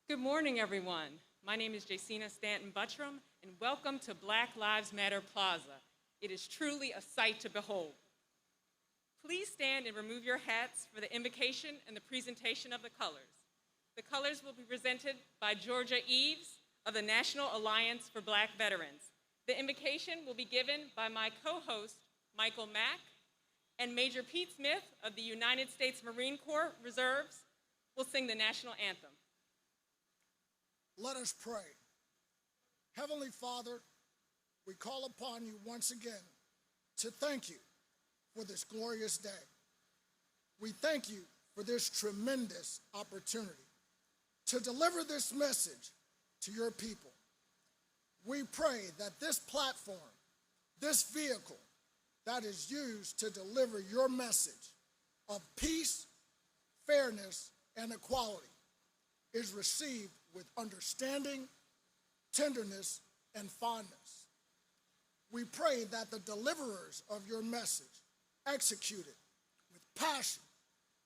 Good morning, everyone. My name is Jacina Stanton Buttram, and welcome to Black Lives Matter Plaza. It is truly a sight to behold. Please stand and remove your hats for the invocation and the presentation of the colors. The colors will be presented by Georgia Eves of the National Alliance for Black Veterans. The invocation will be given by my co-host, Michael Mack, and Major Pete Smith of the United States Marine Corps Reserves will sing the national anthem. Let us pray. Heavenly Father, we call upon you once again to thank you for this glorious day. We thank you for this tremendous opportunity to deliver this message to your people. We pray that this platform, this vehicle that is used to deliver your message of peace, fairness, and equality is received with understanding, tenderness, and fondness. We pray that the deliverers of your message execute it with passion,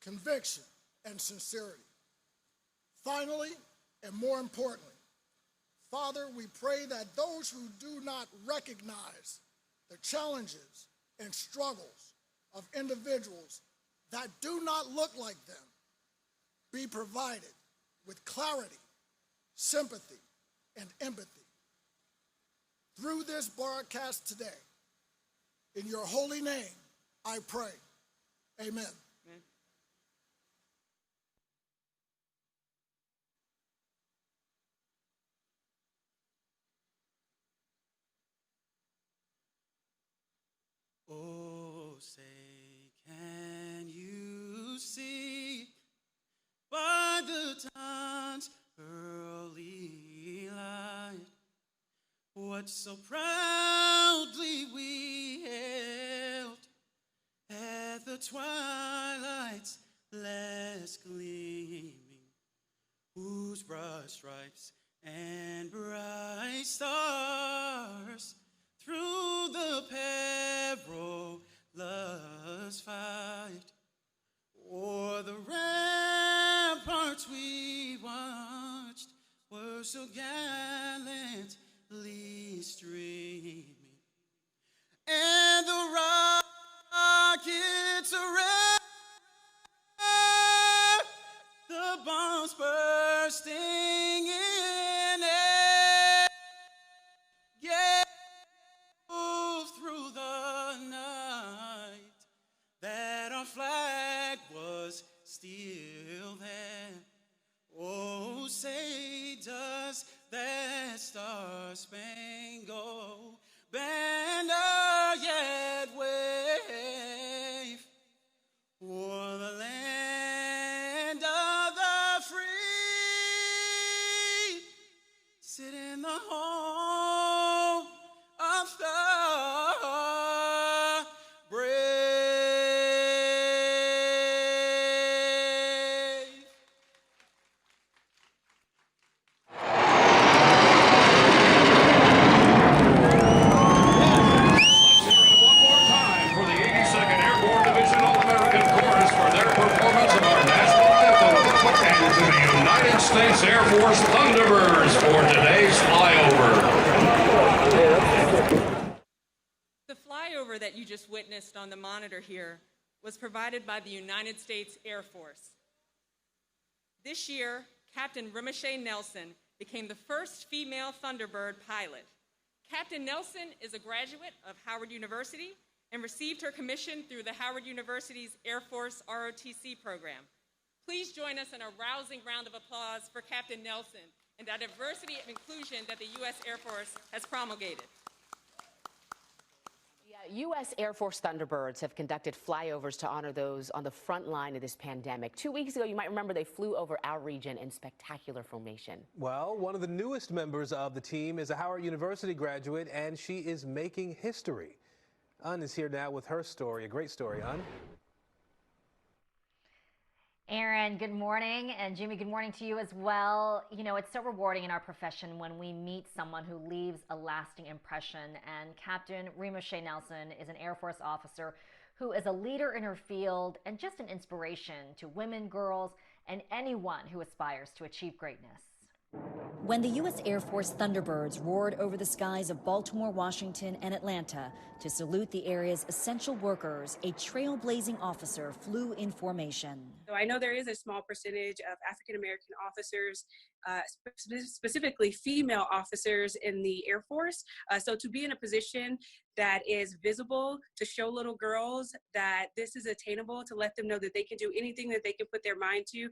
conviction, and sincerity. Finally, and more importantly, Father, we pray that those who do not recognize the challenges and struggles of individuals that do not look like them be provided with clarity, sympathy, and empathy. Through this broadcast today, in your holy name, I pray. Amen. Amen. Oh, say, can you see by the dawn's early light what so proudly we hailed at the twilight's last gleaming, whose broad stripes and bright stars through the perilous fight o'er the ramparts we watched were so gallantly streaming, and the rockets red, the bombs bursting in air, yeah, moved through the night, that our flag was still there. Oh, say, does that star-spangled banner yet wave o'er the land of the free, sit in the home of the brave? States Air Force Thunderbirds for today's flyover. The flyover that you just witnessed on the monitor here was provided by the United States Air Force. This year, Captain Rimoshay Nelson became the first female Thunderbird pilot. Captain Nelson is a graduate of Howard University and received her commission through the Howard University's Air Force ROTC program. Please join us in a rousing round of applause for Captain Nelson and the diversity and inclusion that the U.S. Air Force has promulgated. U.S. Air Force Thunderbirds have conducted flyovers to honor those on the front line of this pandemic. 2 weeks ago, you might remember they flew over our region in spectacular formation. Well, one of the newest members of the team is a Howard University graduate, and she is making history. Un is here now with her story, a great story, Un. Aaron, good morning, and Jimmy, good morning to you as well. You know, it's so rewarding in our profession when we meet someone who leaves a lasting impression, and Captain Rimoshay Nelson is an Air Force officer who is a leader in her field and just an inspiration to women, girls, and anyone who aspires to achieve greatness. When the U.S. Air Force Thunderbirds roared over the skies of Baltimore, Washington, and Atlanta to salute the area's essential workers, a trailblazing officer flew in formation. So I know there is a small percentage of African-American officers, specifically female officers in the Air Force. So to be in a position that is visible, to show little girls that this is attainable, to let them know that they can do anything that they can put their mind to,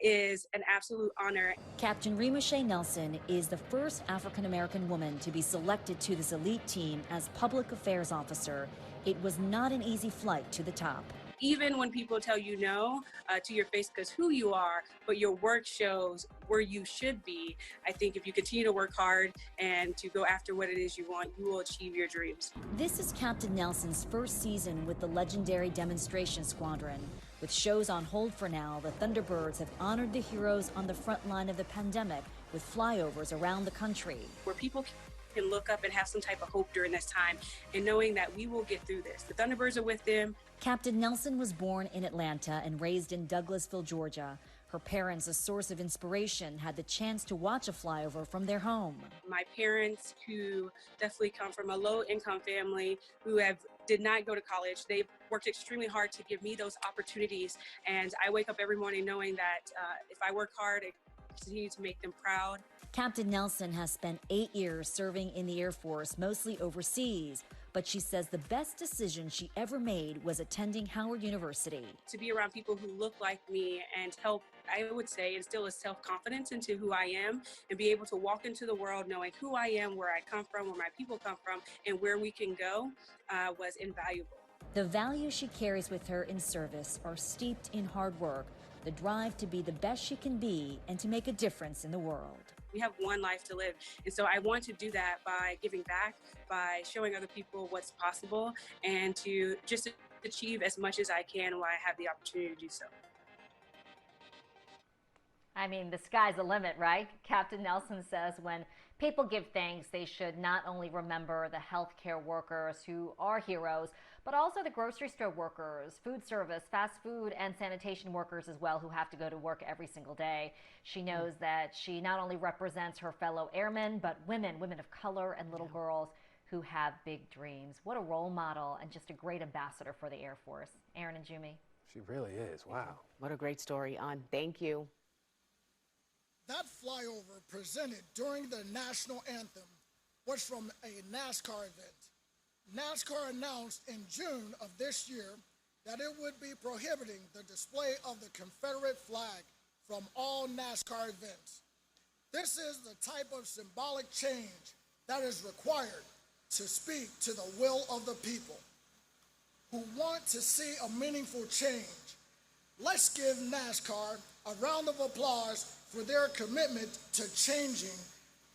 is an absolute honor. Captain Rimashay Nelson is the first African-American woman to be selected to this elite team as public affairs officer. It was not an easy flight to the top. Even when people tell you no to your face because who you are, but your work shows where you should be, I think if you continue to work hard and to go after what it is you want, you will achieve your dreams. This is Captain Nelson's first season with the legendary Demonstration Squadron. With shows on hold for now, the Thunderbirds have honored the heroes on the front line of the pandemic with flyovers around the country. Where people can look up and have some type of hope during this time, and knowing that we will get through this. The Thunderbirds are with them. Captain Nelson was born in Atlanta and raised in Douglasville, Georgia. Her parents, a source of inspiration, had the chance to watch a flyover from their home. My parents, who definitely come from a low-income family, who did not go to college, they worked extremely hard to give me those opportunities. And I wake up every morning knowing that if I work hard, I continue to make them proud. Captain Nelson has spent 8 years serving in the Air Force, mostly overseas. But she says the best decision she ever made was attending Howard University. To be around people who look like me and help, I would say, instill a self-confidence into who I am and be able to walk into the world knowing who I am, where I come from, where my people come from, and where we can go was invaluable. The values she carries with her in service are steeped in hard work, the drive to be the best she can be and to make a difference in the world. We have one life to live. And so I want to do that by giving back, by showing other people what's possible, and to just achieve as much as I can while I have the opportunity to do so. I mean, the sky's the limit, right? Captain Nelson says when people give thanks, they should not only remember the healthcare workers who are heroes, but also the grocery store workers, food service, fast food, and sanitation workers as well, who have to go to work every single day. She knows that she not only represents her fellow airmen, but women of color and little girls who have big dreams. What a role model and just a great ambassador for the Air Force. Aaron and Jumi. She really is. Wow. What a great story, An. Thank you. That flyover presented during the national anthem was from a NASCAR event. NASCAR announced in June of this year that it would be prohibiting the display of the Confederate flag from all NASCAR events. This is the type of symbolic change that is required to speak to the will of the people who want to see a meaningful change. Let's give NASCAR a round of applause for their commitment to changing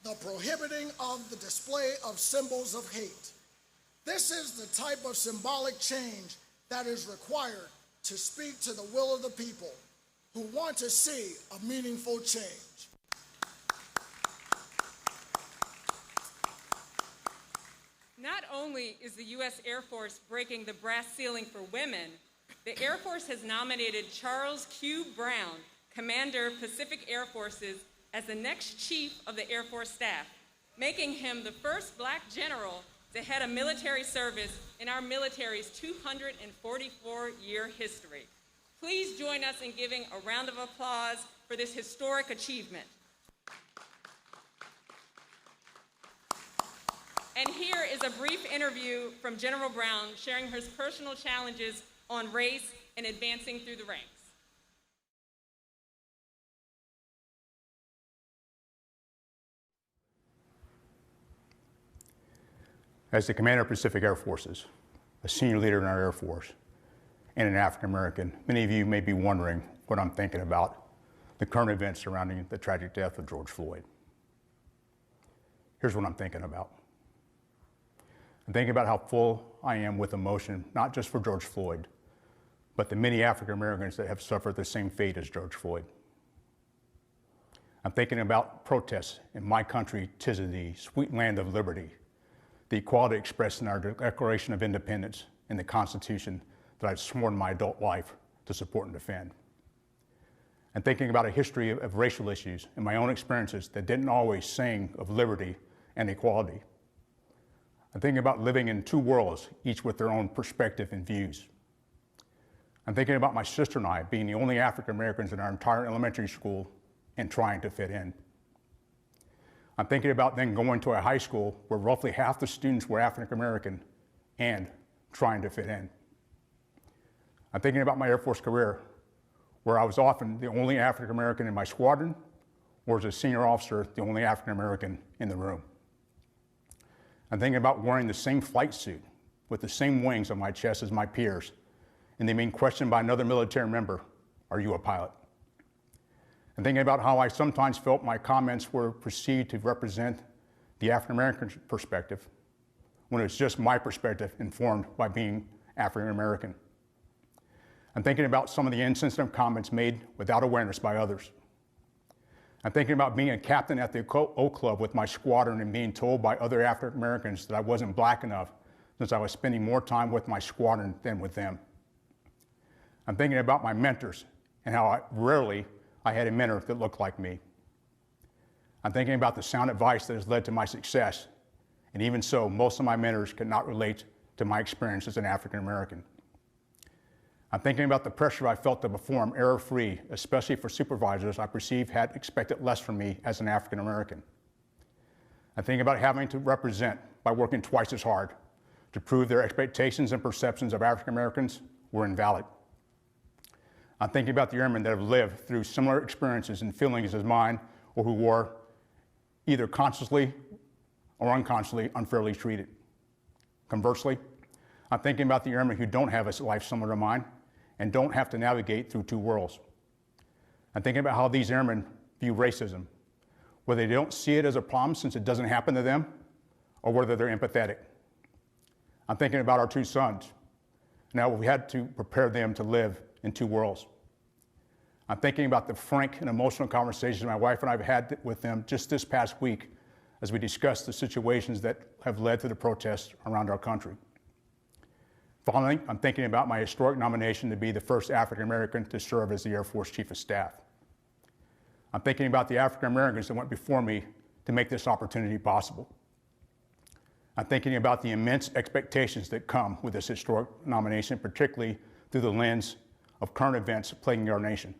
the prohibiting of the display of symbols of hate. This is the type of symbolic change that is required to speak to the will of the people who want to see a meaningful change. Not only is the U.S. Air Force breaking the brass ceiling for women, the Air Force has nominated Charles Q. Brown, Commander, Pacific Air Forces, as the next Chief of the Air Force Staff, making him the first Black general to head a military service in our military's 244-year history. Please join us in giving a round of applause for this historic achievement. And here is a brief interview from General Brown sharing his personal challenges on race and advancing through the ranks. As the Commander of Pacific Air Forces, a senior leader in our Air Force, and an African American, many of you may be wondering what I'm thinking about the current events surrounding the tragic death of George Floyd. Here's what I'm thinking about. I'm thinking about how full I am with emotion, not just for George Floyd, but the many African Americans that have suffered the same fate as George Floyd. I'm thinking about protests in my country, 'tis of thee, sweet land of liberty, the equality expressed in our Declaration of Independence and the Constitution that I've sworn my adult life to support and defend. and thinking about a history of racial issues and my own experiences that didn't always sing of liberty and equality. I'm thinking about living in two worlds, each with their own perspective and views. I'm thinking about my sister and I being the only African Americans in our entire elementary school and trying to fit in. I'm thinking about then going to a high school where roughly half the students were African American and trying to fit in. I'm thinking about my Air Force career, where I was often the only African American in my squadron, or as a senior officer, the only African American in the room. I'm thinking about wearing the same flight suit with the same wings on my chest as my peers, and then being questioned by another military member, "Are you a pilot?" I'm thinking about how I sometimes felt my comments were perceived to represent the African American perspective, when it was just my perspective informed by being African American. I'm thinking about some of the insensitive comments made without awareness by others. I'm thinking about being a captain at the Oak Club with my squadron and being told by other African Americans that I wasn't black enough since I was spending more time with my squadron than with them. I'm thinking about my mentors and how rarely I had a mentor that looked like me. I'm thinking about the sound advice that has led to my success, and even so, most of my mentors could not relate to my experience as an African American. I'm thinking about the pressure I felt to perform error-free, especially for supervisors I perceived had expected less from me as an African American. I'm thinking about having to represent by working twice as hard to prove their expectations and perceptions of African Americans were invalid. I'm thinking about the airmen that have lived through similar experiences and feelings as mine, or who were either consciously or unconsciously unfairly treated. Conversely, I'm thinking about the airmen who don't have a life similar to mine and don't have to navigate through two worlds. I'm thinking about how these airmen view racism, whether they don't see it as a problem since it doesn't happen to them, or whether they're empathetic. I'm thinking about our two sons. Now we had to prepare them to live in two worlds. I'm thinking about the frank and emotional conversations my wife and I have had with them just this past week as we discussed the situations that have led to the protests around our country. Finally, I'm thinking about my historic nomination to be the first African American to serve as the Air Force Chief of Staff. I'm thinking about the African Americans that went before me to make this opportunity possible. I'm thinking about the immense expectations that come with this historic nomination, particularly through the lens of current events plaguing our nation.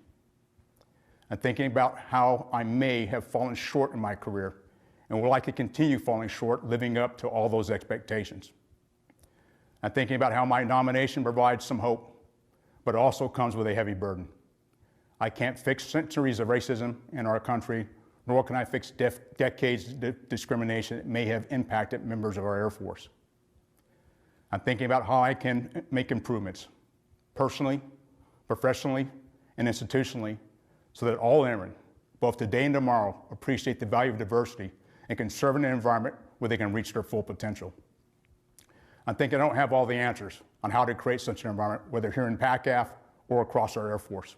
I'm thinking about how I may have fallen short in my career and will likely continue falling short living up to all those expectations. I'm thinking about how my nomination provides some hope, but also comes with a heavy burden. I can't fix centuries of racism in our country, nor can I fix decades of discrimination that may have impacted members of our Air Force. I'm thinking about how I can make improvements, personally, professionally, and institutionally, so that all airmen, both today and tomorrow, appreciate the value of diversity and can serve in an environment where they can reach their full potential. I think I don't have all the answers on how to create such an environment, whether here in PACAF or across our Air Force.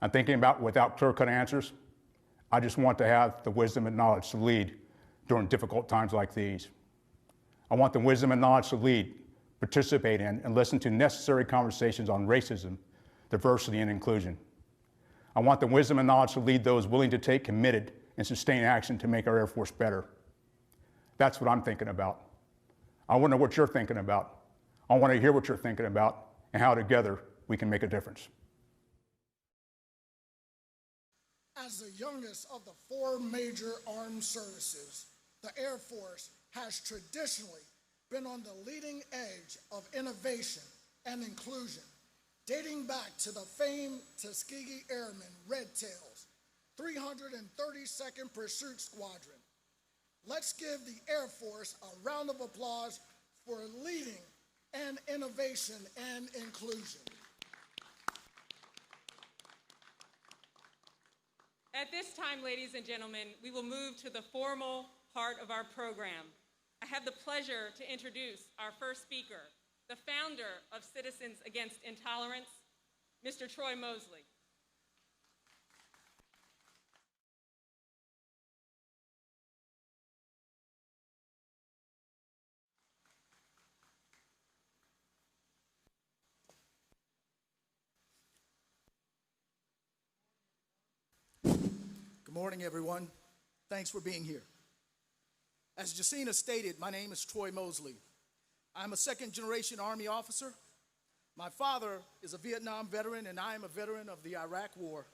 I'm thinking about, without clear-cut answers, I just want to have the wisdom and knowledge to lead during difficult times like these. I want the wisdom and knowledge to lead, participate in, and listen to necessary conversations on racism, diversity, and inclusion. I want the wisdom and knowledge to lead those willing to take committed and sustained action to make our Air Force better. That's what I'm thinking about. I want to know what you're thinking about. I want to hear what you're thinking about and how together we can make a difference. As the youngest of the four major armed services, the Air Force has traditionally been on the leading edge of innovation and inclusion, dating back to the famed Tuskegee Airmen, Red Tails, 332nd Pursuit Squadron. Let's give the Air Force a round of applause for leading and innovation and inclusion. At this time, ladies and gentlemen, we will move to the formal part of our program. I have the pleasure to introduce our first speaker, the founder of Citizens Against Intolerance, Mr. Troy Mosley. morning, everyone. Thanks for being here. As Jacina stated, my name is Troy Mosley. I'm a second-generation Army officer. My father is a Vietnam veteran, and I am a veteran of the Iraq War.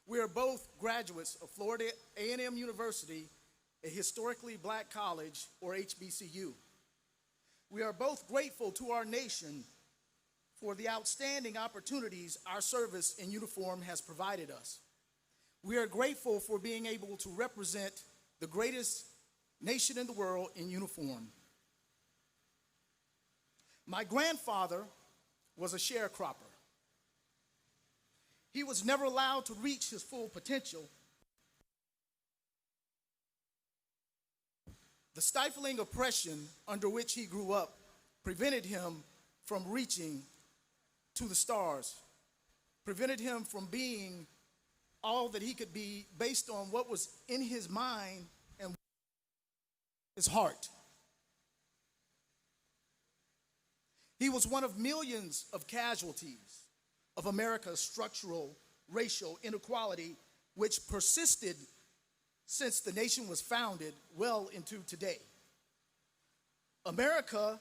We are both graduates of Florida A&M University, a historically black college, or HBCU. We are both grateful to our nation for the outstanding opportunities our service in uniform has provided us. We are grateful for being able to represent the greatest nation in the world in uniform. My grandfather was a sharecropper. He was never allowed to reach his full potential. The stifling oppression under which he grew up prevented him from reaching to the stars, prevented him from being all that he could be based on what was in his mind and his heart. He was one of millions of casualties of America's structural racial inequality, which persisted since the nation was founded well into today. America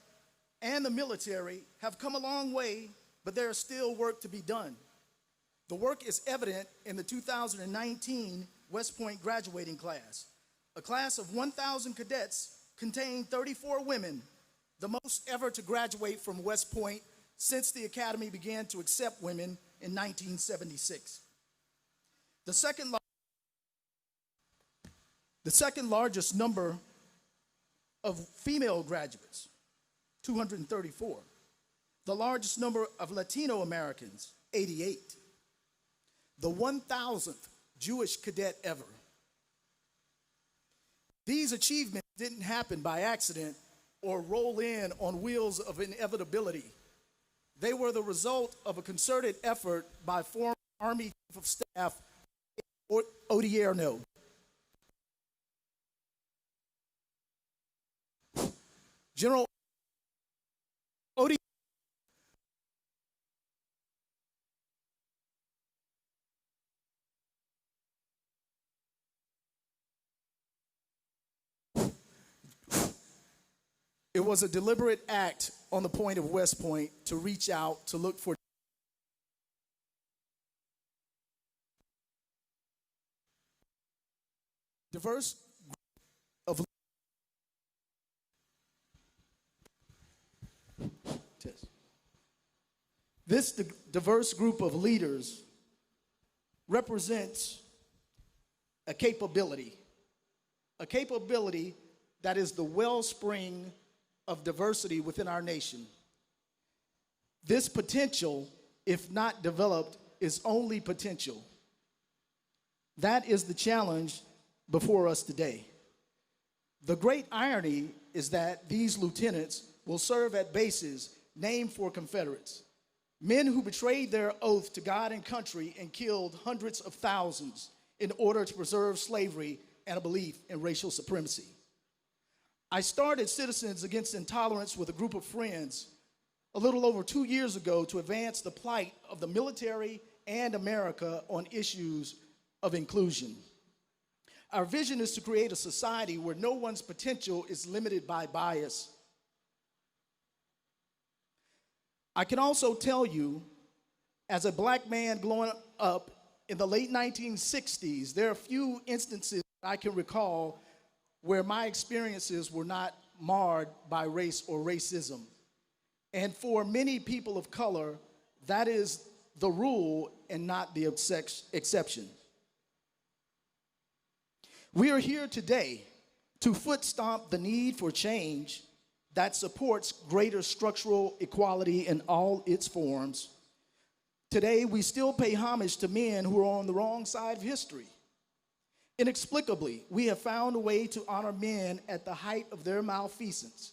and the military have come a long way, but there is still work to be done. The work is evident in the 2019 West Point graduating class. A class of 1,000 cadets contained 34 women, the most ever to graduate from West Point since the Academy began to accept women in 1976. The second largest number of female graduates, 234. The largest number of Latino Americans, 88. The 1,000th Jewish cadet ever. These achievements didn't happen by accident or roll in on wheels of inevitability. They were the result of a concerted effort by former Army Chief of Staff Odierno. General Odierno It was a deliberate act on the point of West Point to reach out to look for diverse of this diverse group of leaders represents a capability that is the wellspring of diversity within our nation. This potential, if not developed, is only potential. That is the challenge before us today. The great irony is that these lieutenants will serve at bases named for Confederates, men who betrayed their oath to God and country and killed hundreds of thousands in order to preserve slavery and a belief in racial supremacy. I started Citizens Against Intolerance with a group of friends a little over 2 years ago to advance the plight of the military and America on issues of inclusion. Our vision is to create a society where no one's potential is limited by bias. I can also tell you, as a black man growing up in the late 1960s, there are few instances I can recall where my experiences were not marred by race or racism. And for many people of color, that is the rule and not the exception. We are here today to foot stomp the need for change that supports greater structural equality in all its forms. Today, we still pay homage to men who are on the wrong side of history. Inexplicably, we have found a way to honor men at the height of their malfeasance,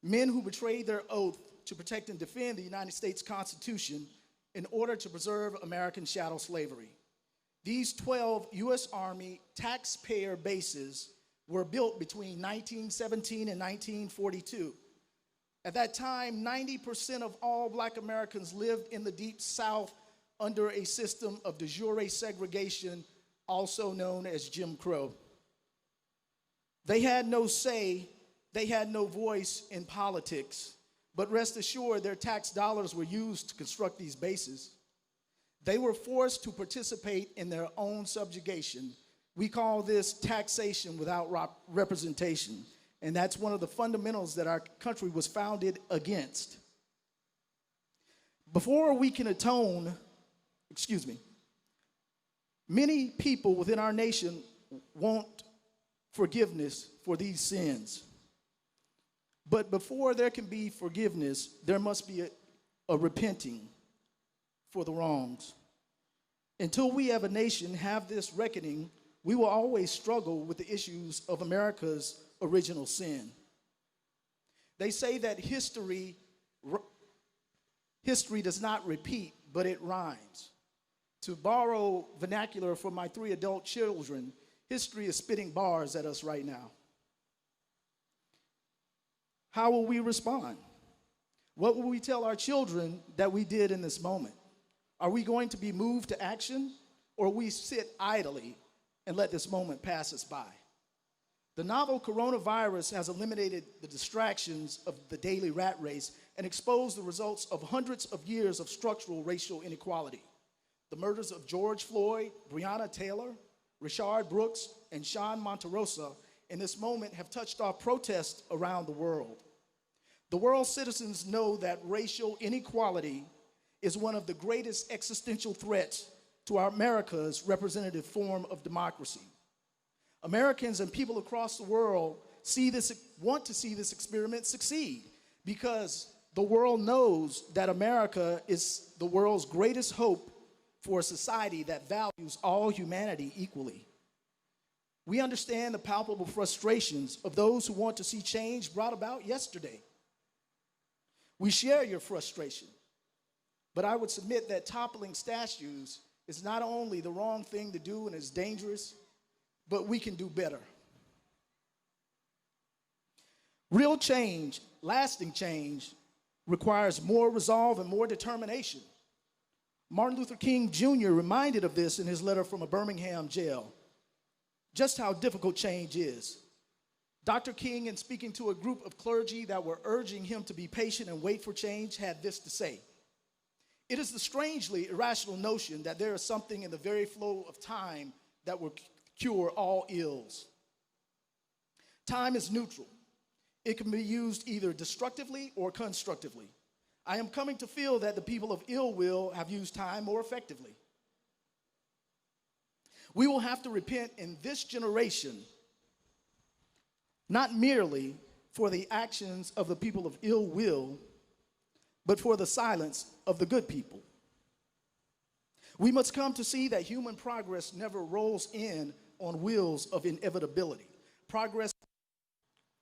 men who betrayed their oath to protect and defend the United States Constitution in order to preserve American chattel slavery. These 12 U.S. Army taxpayer bases were built between 1917 and 1942. At that time, 90% of all black Americans lived in the Deep South under a system of de jure segregation also known as Jim Crow. They had no say, they had no voice in politics, but rest assured their tax dollars were used to construct these bases. They were forced to participate in their own subjugation. We call this taxation without representation, and that's one of the fundamentals that our country was founded against. Before we can atone, many people within our nation want forgiveness for these sins. But before there can be forgiveness, there must be a repenting for the wrongs. Until we as a nation have this reckoning, we will always struggle with the issues of America's original sin. They say that history does not repeat, but it rhymes. To borrow vernacular from my 3 adult children, history is spitting bars at us right now. How will we respond? What will we tell our children that we did in this moment? Are we going to be moved to action, or will we sit idly and let this moment pass us by? The novel coronavirus has eliminated the distractions of the daily rat race and exposed the results of hundreds of years of structural racial inequality. The murders of George Floyd, Breonna Taylor, Rayshard Brooks, and Sean Monterosa in this moment have touched off protests around the world. The world's citizens know that racial inequality is one of the greatest existential threats to our America's representative form of democracy. Americans and people across the world want to see this experiment succeed because the world knows that America is the world's greatest hope for a society that values all humanity equally. We understand the palpable frustrations of those who want to see change brought about yesterday. We share your frustration, but I would submit that toppling statues is not only the wrong thing to do and is dangerous, but we can do better. Real change, lasting change, requires more resolve and more determination. Martin Luther King Jr. reminded of this in his letter from a Birmingham jail, just how difficult change is. Dr. King, in speaking to a group of clergy that were urging him to be patient and wait for change, had this to say: "It is the strangely irrational notion that there is something in the very flow of time that will cure all ills. Time is neutral. It can be used either destructively or constructively. I am coming to feel that the people of ill will have used time more effectively. We will have to repent in this generation, not merely for the actions of the people of ill will, but for the silence of the good people. We must come to see that human progress never rolls in on wheels of inevitability. Progress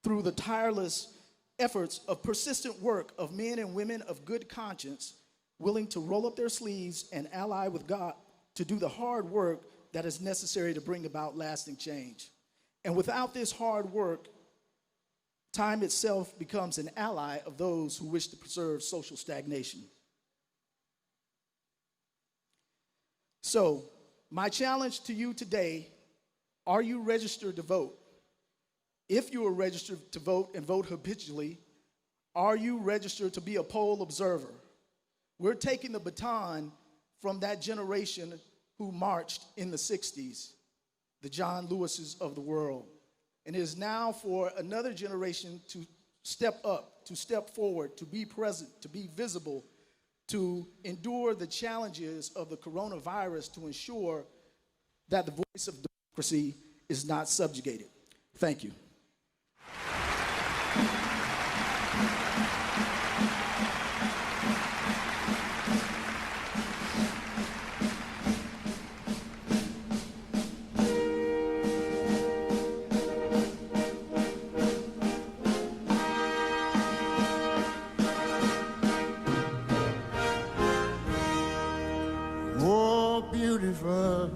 through the tireless efforts of persistent work of men and women of good conscience, willing to roll up their sleeves and ally with God to do the hard work that is necessary to bring about lasting change. And without this hard work, time itself becomes an ally of those who wish to preserve social stagnation." So, my challenge to you today: are you registered to vote? If you are registered to vote and vote habitually, are you registered to be a poll observer? We're taking the baton from that generation who marched in the 60s, the John Lewises of the world. And it is now for another generation to step up, to step forward, to be present, to be visible, to endure the challenges of the coronavirus to ensure that the voice of democracy is not subjugated. Thank you. More beautiful,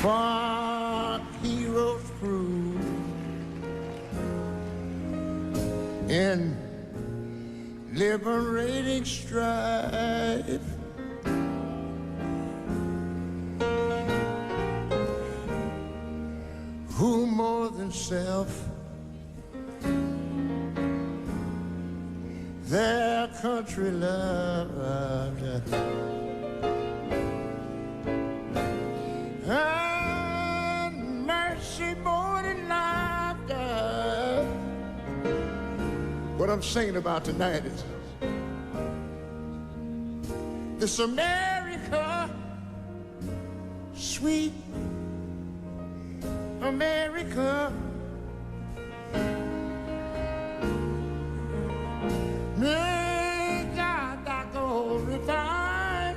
far heroes through in liberating strife, who more than self their country loved, and mercy more than laughter. What I'm singing about tonight is this America, sweet America. May God thy glorify.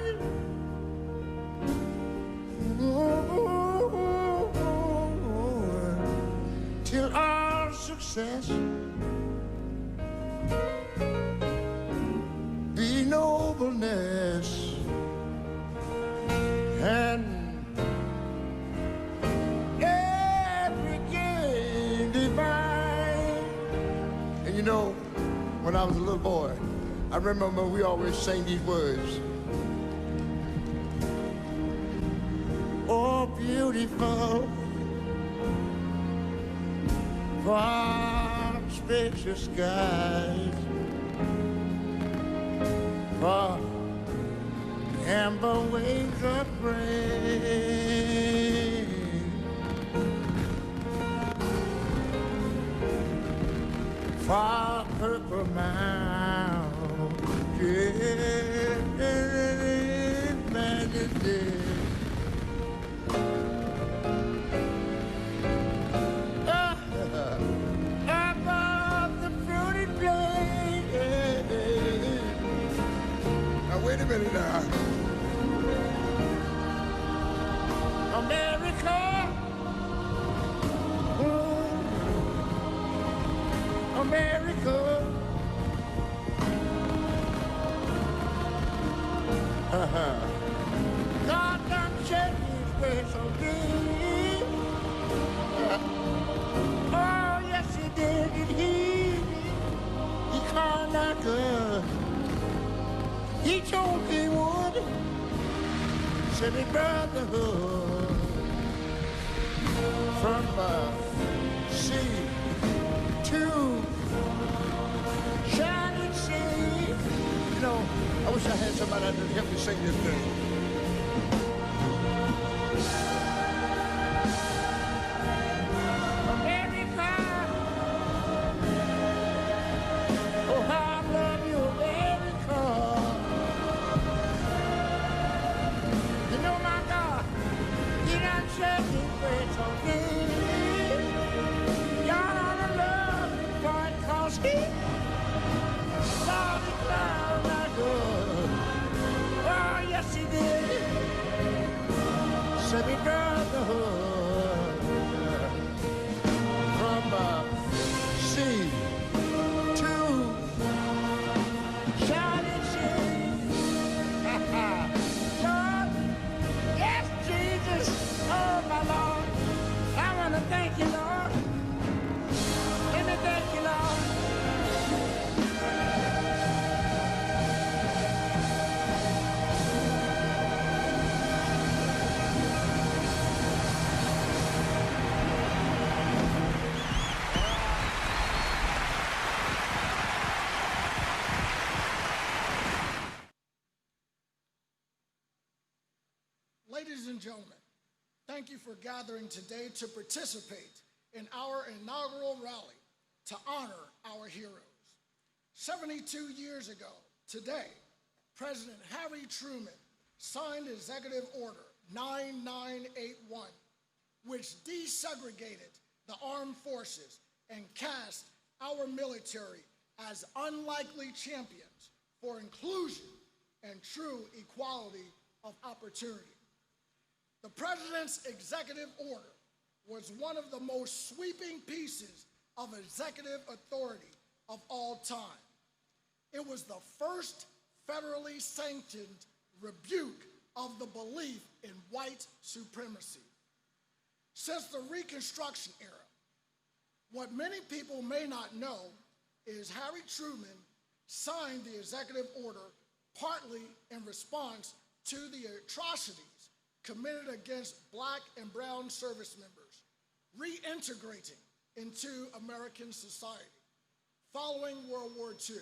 Till our success be nobleness and every gain divine. And you know, when I was a little boy, I remember we always sang these words. Oh, beautiful, far spacious skies, far amber waves of grain, far purple mountains, majesty. Above the fruity plain. Now wait a minute now. America, oh, America. God done shed his grace on me. Oh, yes, he did. And he called like us. He told me he would. Said his brotherhood from sea to shining sea. You know, I wish I had somebody that could help me sing this thing. America, oh how I love you, America. You know my God, He done shed His grace on me. God ought to love me for it, 'cause He saw me cloud like good. Oh yes He did. Said me brotherhood from sea to shining sea. Lord, yes, Jesus, oh my Lord, I want to thank you, Lord. Let me thank you, Lord. Ladies and gentlemen, thank you for gathering today to participate in our inaugural rally to honor our heroes. 72 years ago today, President Harry Truman signed Executive Order 9981, which desegregated the armed forces and cast our military as unlikely champions for inclusion and true equality of opportunity. The President's executive order was one of the most sweeping pieces of executive authority of all time. It was the first federally sanctioned rebuke of the belief in white supremacy. Since the Reconstruction era, what many people may not know is Harry Truman signed the executive order partly in response to the atrocities committed against Black and brown service members, reintegrating into American society following World War II.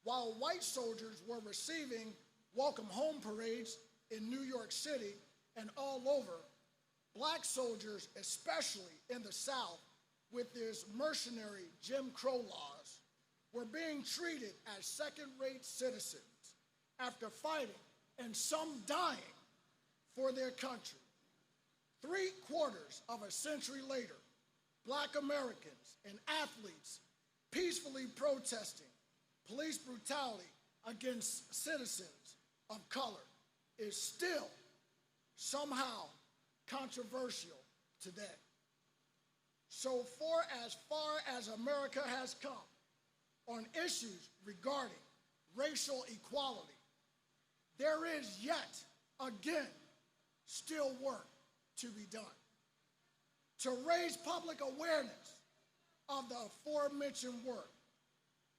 While white soldiers were receiving welcome home parades in New York City and all over, black soldiers, especially in the South, with their mercenary Jim Crow laws, were being treated as second-rate citizens after fighting and some dying for their country. 3/4 of a century later, black Americans and athletes peacefully protesting police brutality against citizens of color is still somehow controversial today. So far as America has come on issues regarding racial equality, there is yet again still work to be done. To raise public awareness of the aforementioned work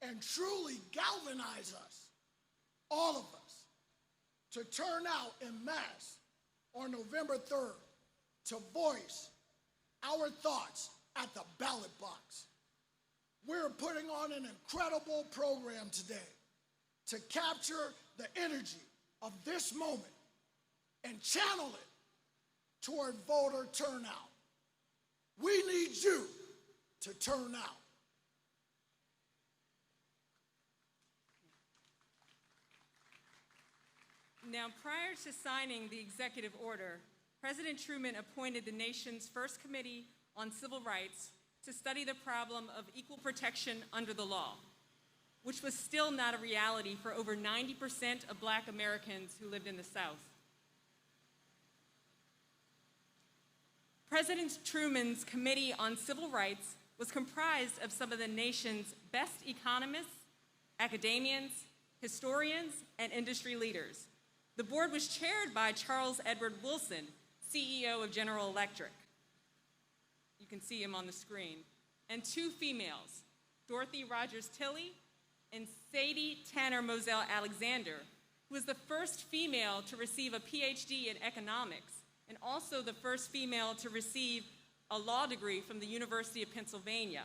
and truly galvanize us, all of us, to turn out en masse on November 3rd to voice our thoughts at the ballot box. We're putting on an incredible program today to capture the energy of this moment and channel it toward voter turnout. We need you to turn out. Now, prior to signing the executive order, President Truman appointed the nation's first committee on civil rights to study the problem of equal protection under the law, which was still not a reality for over 90% of black Americans who lived in the South. President Truman's Committee on Civil Rights was comprised of some of the nation's best economists, academians, historians, and industry leaders. The board was chaired by Charles Edward Wilson, CEO of General Electric. You can see him on the screen. And 2 females, Dorothy Rogers Tilley and Sadie Tanner Moselle Alexander, who was the first female to receive a PhD in economics and also the first female to receive a law degree from the University of Pennsylvania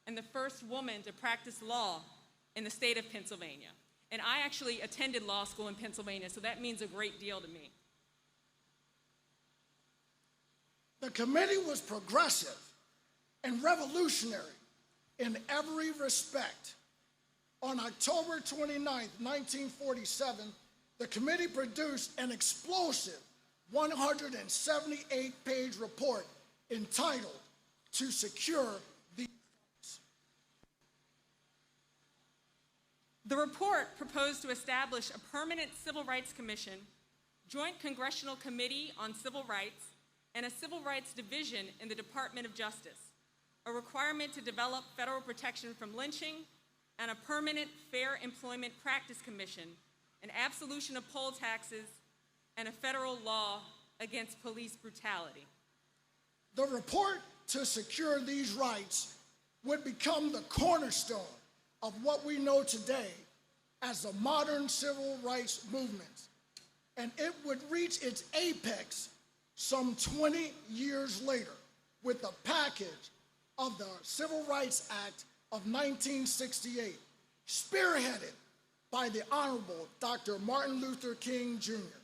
and the first woman to practice law in the state of Pennsylvania. And I actually attended law school in Pennsylvania, so that means a great deal to me. The committee was progressive and revolutionary in every respect. On October 29, 1947, the committee produced an explosive 178-page report entitled "To Secure the Rights." The report proposed to establish a permanent Civil Rights Commission, Joint Congressional Committee on Civil Rights, and a Civil Rights Division in the Department of Justice, a requirement to develop federal protection from lynching, and a permanent Fair Employment Practice Commission, an absolution of poll taxes, and a federal law against police brutality. The report to secure these rights would become the cornerstone of what we know today as the modern civil rights movement, and it would reach its apex some 20 years later with the passage of the Civil Rights Act of 1968, spearheaded by the Honorable Dr. Martin Luther King Jr.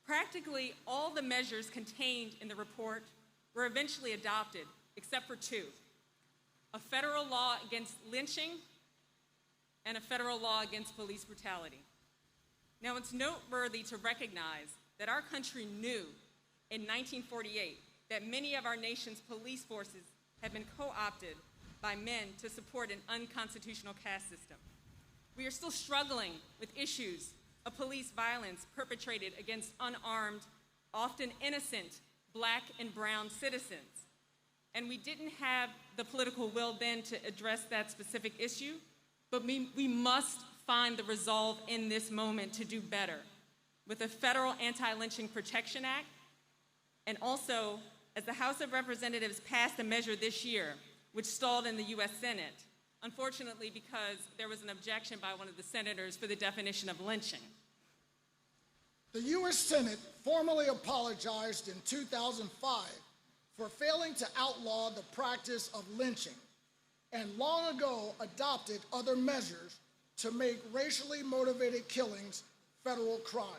Practically all the measures contained in the report were eventually adopted, except for 2, a federal law against lynching and a federal law against police brutality. Now, it's noteworthy to recognize that our country knew in 1948 that many of our nation's police forces had been co-opted by men to support an unconstitutional caste system. We are still struggling with issues of police violence perpetrated against unarmed, often innocent, black and brown citizens. And we didn't have the political will then to address that specific issue, but we must find the resolve in this moment to do better with the Federal Anti-Lynching Protection Act, and also as the House of Representatives passed a measure this year, which stalled in the US Senate, unfortunately because there was an objection by one of the senators for the definition of lynching. The US Senate formally apologized in 2005 for failing to outlaw the practice of lynching, and long ago adopted other measures to make racially motivated killings federal crimes.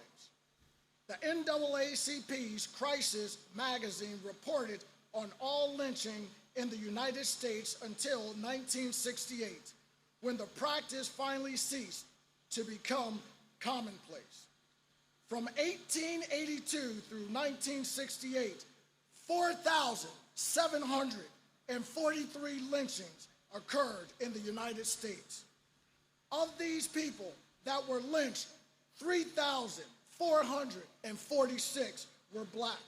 The NAACP's Crisis magazine reported on all lynching in the United States until 1968, when the practice finally ceased to become commonplace. From 1882 through 1968, 4,743 lynchings occurred in the United States. Of these people that were lynched, 3,446 were black.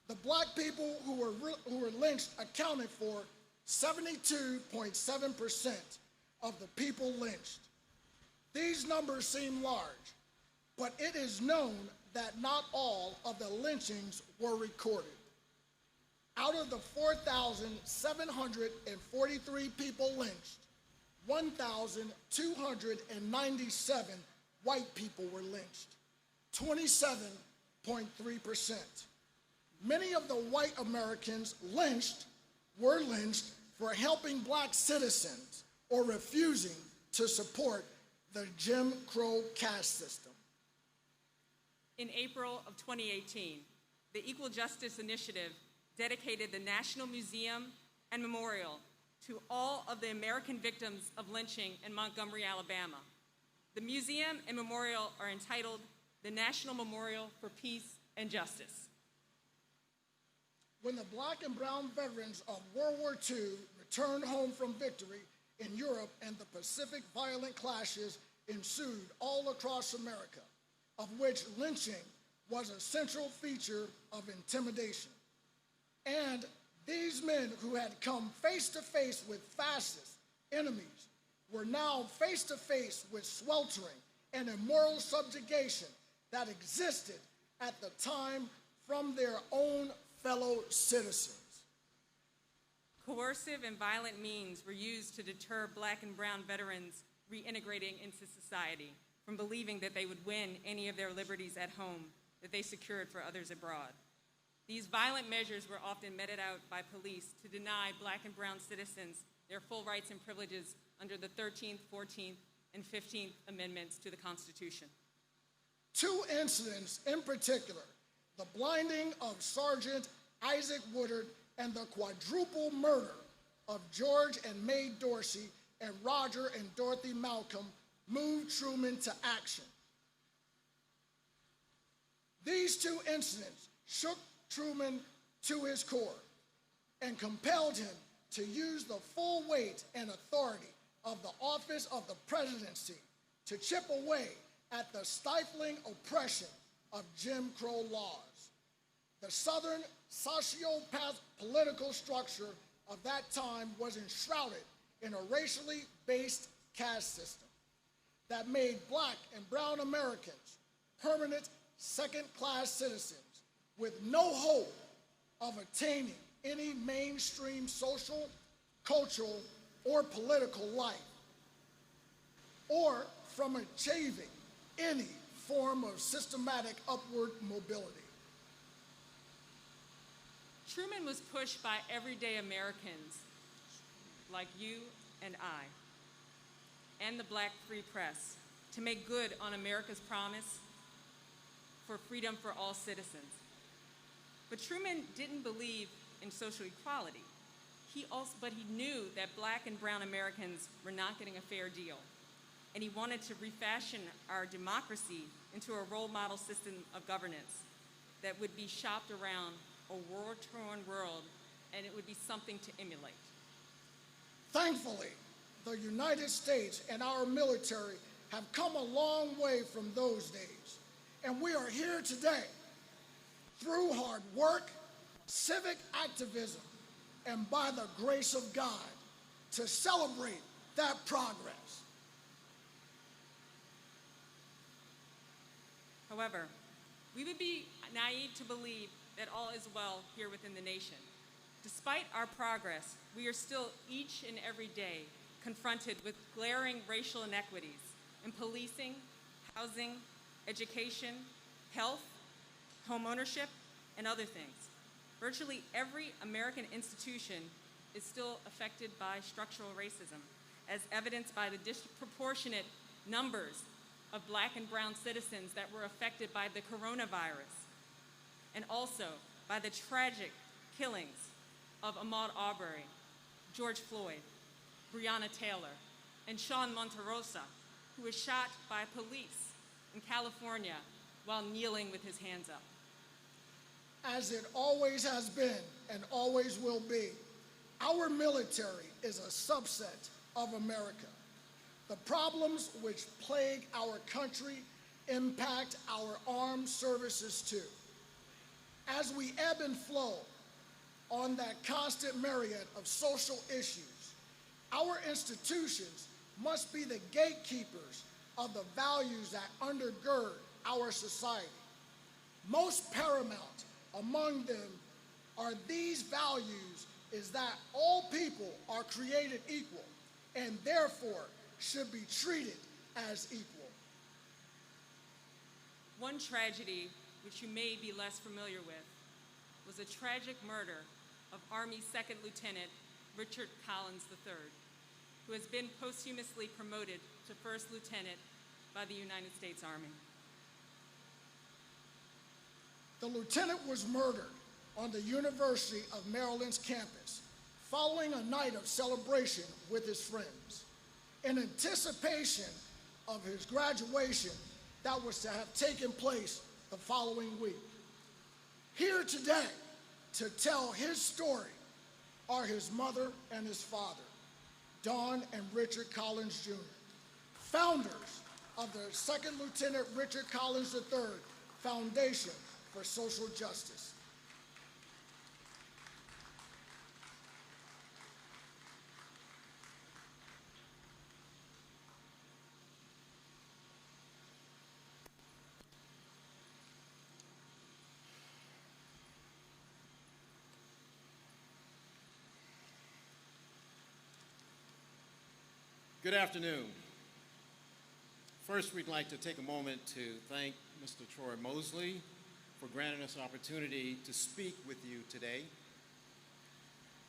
The black people who were lynched accounted for 72.7% of the people lynched. These numbers seem large, but it is known that not all of the lynchings were recorded. Out of the 4,743 people lynched, 1,297 white people were lynched, 27.3%. Many of the white Americans were lynched for helping black citizens or refusing to support the Jim Crow caste system. In April of 2018, the Equal Justice Initiative dedicated the National Museum and Memorial to all of the American victims of lynching in Montgomery, Alabama. The museum and memorial are entitled the National Memorial for Peace and Justice. When the black and brown veterans of World War II returned home from victory in Europe and the Pacific, violent clashes ensued all across America, of which lynching was a central feature of intimidation. And these men who had come face to face with fascist enemies were now face to face with sweltering and immoral subjugation that existed at the time from their own fellow citizens. Coercive and violent means were used to deter black and brown veterans reintegrating into society from believing that they would win any of their liberties at home that they secured for others abroad. These violent measures were often meted out by police to deny black and brown citizens their full rights and privileges under the 13th, 14th, and 15th Amendments to the Constitution. Two incidents in particular, the blinding of Sergeant Isaac Woodard and the quadruple murder of George and Mae Dorsey and Roger and Dorothy Malcolm, moved Truman to action. These two incidents shook Truman to his core and compelled him to use the full weight and authority of the office of the presidency to chip away at the stifling oppression of Jim Crow laws. The Southern sociopath political structure of that time was enshrouded in a racially based caste system that made black and brown Americans permanent second-class citizens with no hope of attaining any mainstream social, cultural, or political life, or from achieving any form of systematic upward mobility. Truman was pushed by everyday Americans like you and I, and the Black Free Press, to make good on America's promise for freedom for all citizens. But Truman didn't believe in social equality. But he knew that black and brown Americans were not getting a fair deal. And he wanted to refashion our democracy into a role model system of governance that would be shopped around a war-torn world, and it would be something to emulate. Thankfully, the United States and our military have come a long way from those days, and we are here today through hard work, civic activism, and by the grace of God to celebrate that progress. However, we would be naive to believe that all is well here within the nation. Despite our progress, we are still each and every day confronted with glaring racial inequities in policing, housing, education, health, home ownership, and other things. Virtually every American institution is still affected by structural racism, as evidenced by the disproportionate numbers of Black and brown citizens that were affected by the coronavirus, and also by the tragic killings of Ahmaud Arbery, George Floyd, Breonna Taylor, and Sean Monterosa, who was shot by police in California while kneeling with his hands up. As it always has been and always will be, our military is a subset of America. The problems which plague our country impact our armed services too. As we ebb and flow on that constant myriad of social issues, our institutions must be the gatekeepers of the values that undergird our society. Most paramount among them are these values is that all people are created equal and therefore should be treated as equal. One tragedy, which you may be less familiar with, was the tragic murder of Army Second Lieutenant Richard Collins III, who has been posthumously promoted to First Lieutenant by the United States Army. The lieutenant was murdered on the University of Maryland's campus following a night of celebration with his friends in anticipation of his graduation that was to have taken place the following week. Here today to tell his story are his mother and his father, Don and Richard Collins Jr., founders of the Second Lieutenant Richard Collins III Foundation for Social Justice. Good afternoon. First, we'd like to take a moment to thank Mr. Troy Mosley for granting us the opportunity to speak with you today.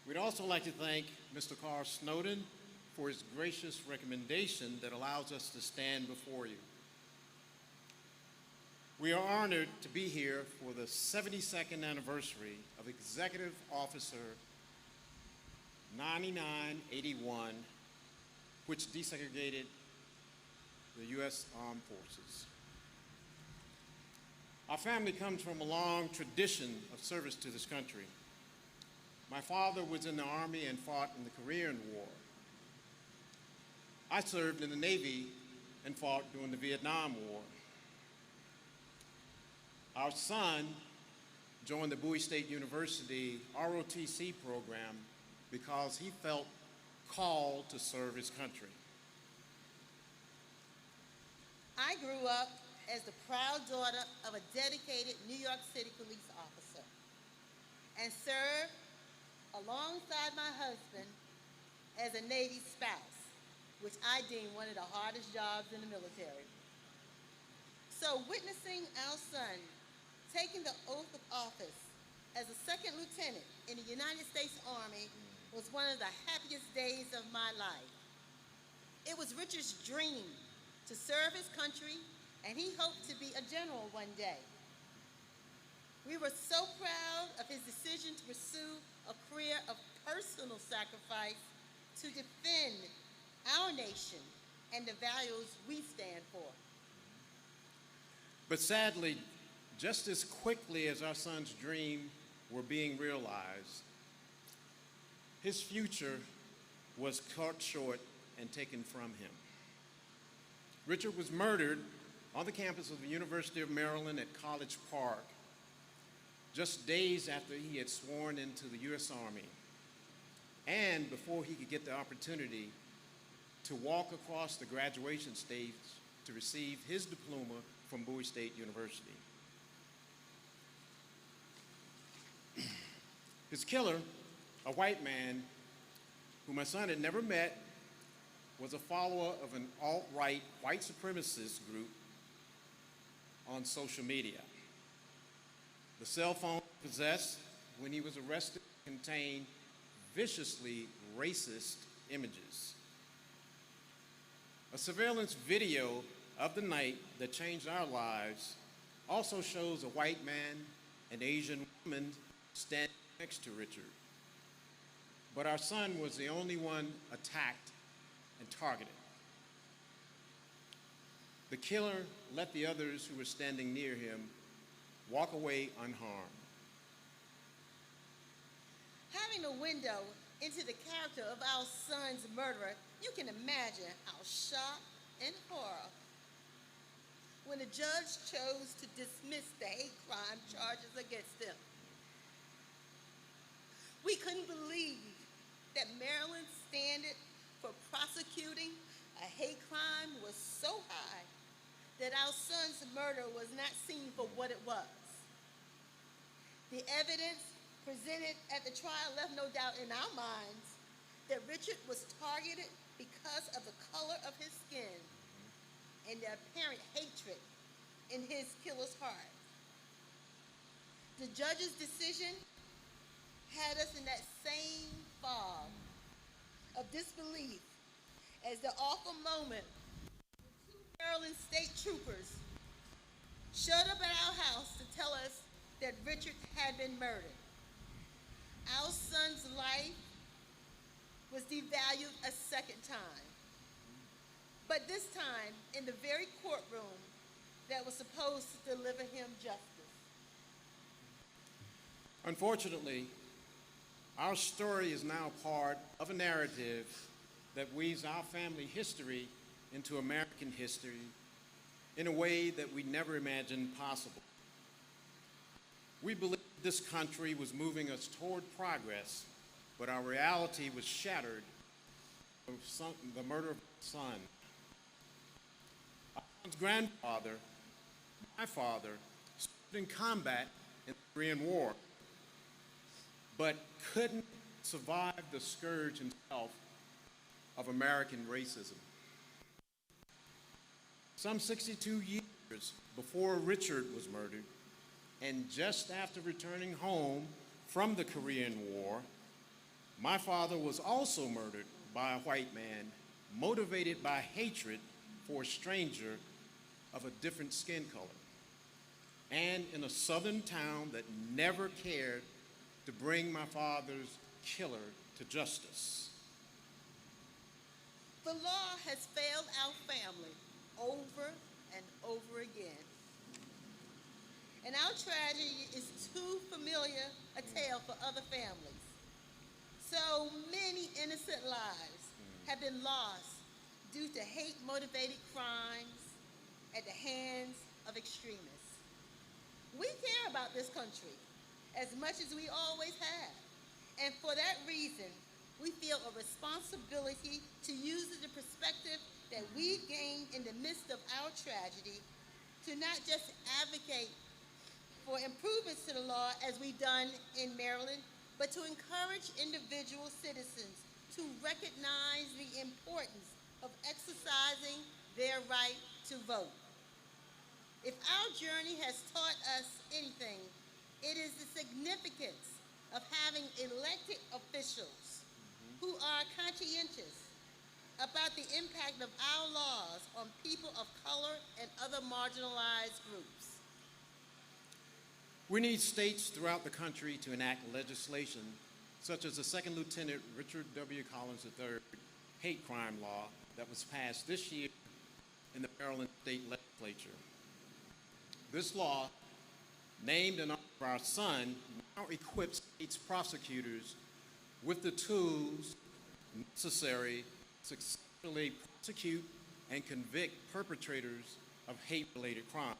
We'd also like to thank Mr. Carl Snowden for his gracious recommendation that allows us to stand before you. We are honored to be here for the 72nd anniversary of Executive Officer 9981, which desegregated the U.S. Armed Forces. Our family comes from a long tradition of service to this country. My father was in the Army and fought in the Korean War. I served in the Navy and fought during the Vietnam War. Our son joined the Bowie State University ROTC program because he felt called to serve his country. I grew up as the proud daughter of a dedicated New York City police officer and served alongside my husband as a Navy spouse, which I deem one of the hardest jobs in the military. So witnessing our son taking the oath of office as a second lieutenant in the United States Army was one of the happiest days of my life. It was Richard's dream to serve his country, and he hoped to be a general one day. We were so proud of his decision to pursue a career of personal sacrifice to defend our nation and the values we stand for. But sadly, just as quickly as our son's dream were being realized, his future was cut short and taken from him. Richard was murdered on the campus of the University of Maryland at College Park, just days after he had sworn into the U.S. Army, and before he could get the opportunity to walk across the graduation stage to receive his diploma from Bowie State University. His killer, a white man who my son had never met, was a follower of an alt-right white supremacist group on social media. The cell phone possessed when he was arrested contained viciously racist images. A surveillance video of the night that changed our lives also shows a white man and Asian woman standing next to Richard. But our son was the only one attacked and targeted. The killer let the others who were standing near him walk away unharmed. Having a window into the character of our son's murderer, you can imagine our shock and horror when the judge chose to dismiss the hate crime charges against him. We couldn't believe that Maryland's standard for prosecuting a hate crime was so high that our son's murder was not seen for what it was. The evidence presented at the trial left no doubt in our minds that Richard was targeted because of the color of his skin and the apparent hatred in his killer's heart. The judge's decision had us in that same fog of disbelief as the awful moment Maryland state troopers showed up at our house to tell us that Richard had been murdered. Our son's life was devalued a second time, but this time in the very courtroom that was supposed to deliver him justice. Unfortunately, our story is now part of a narrative that weaves our family history into American history in a way that we never imagined possible. We believed this country was moving us toward progress, but our reality was shattered by the murder of our son. Our son's grandfather, my father, served in combat in the Korean War, but couldn't survive the scourge himself of American racism. Some 62 years before Richard was murdered, and just after returning home from the Korean War, my father was also murdered by a white man, motivated by hatred for a stranger of a different skin color, and in a southern town that never cared to bring my father's killer to justice. The law has failed our family over and over again. And our tragedy is too familiar a tale for other families. So many innocent lives have been lost due to hate-motivated crimes at the hands of extremists. We care about this country as much as we always have. And for that reason, we feel a responsibility to use the perspective that we gained in the midst of our tragedy to not just advocate for improvements to the law as we've done in Maryland, but to encourage individual citizens to recognize the importance of exercising their right to vote. If our journey has taught us anything, it is the significance of having elected officials who are conscientious about the impact of our laws on people of color and other marginalized groups. We need states throughout the country to enact legislation such as the Second Lieutenant Richard W. Collins III hate crime law that was passed this year in the Maryland State Legislature. This law, named in honor of our son, now equips states' prosecutors with the tools necessary to successfully prosecute and convict perpetrators of hate-related crimes.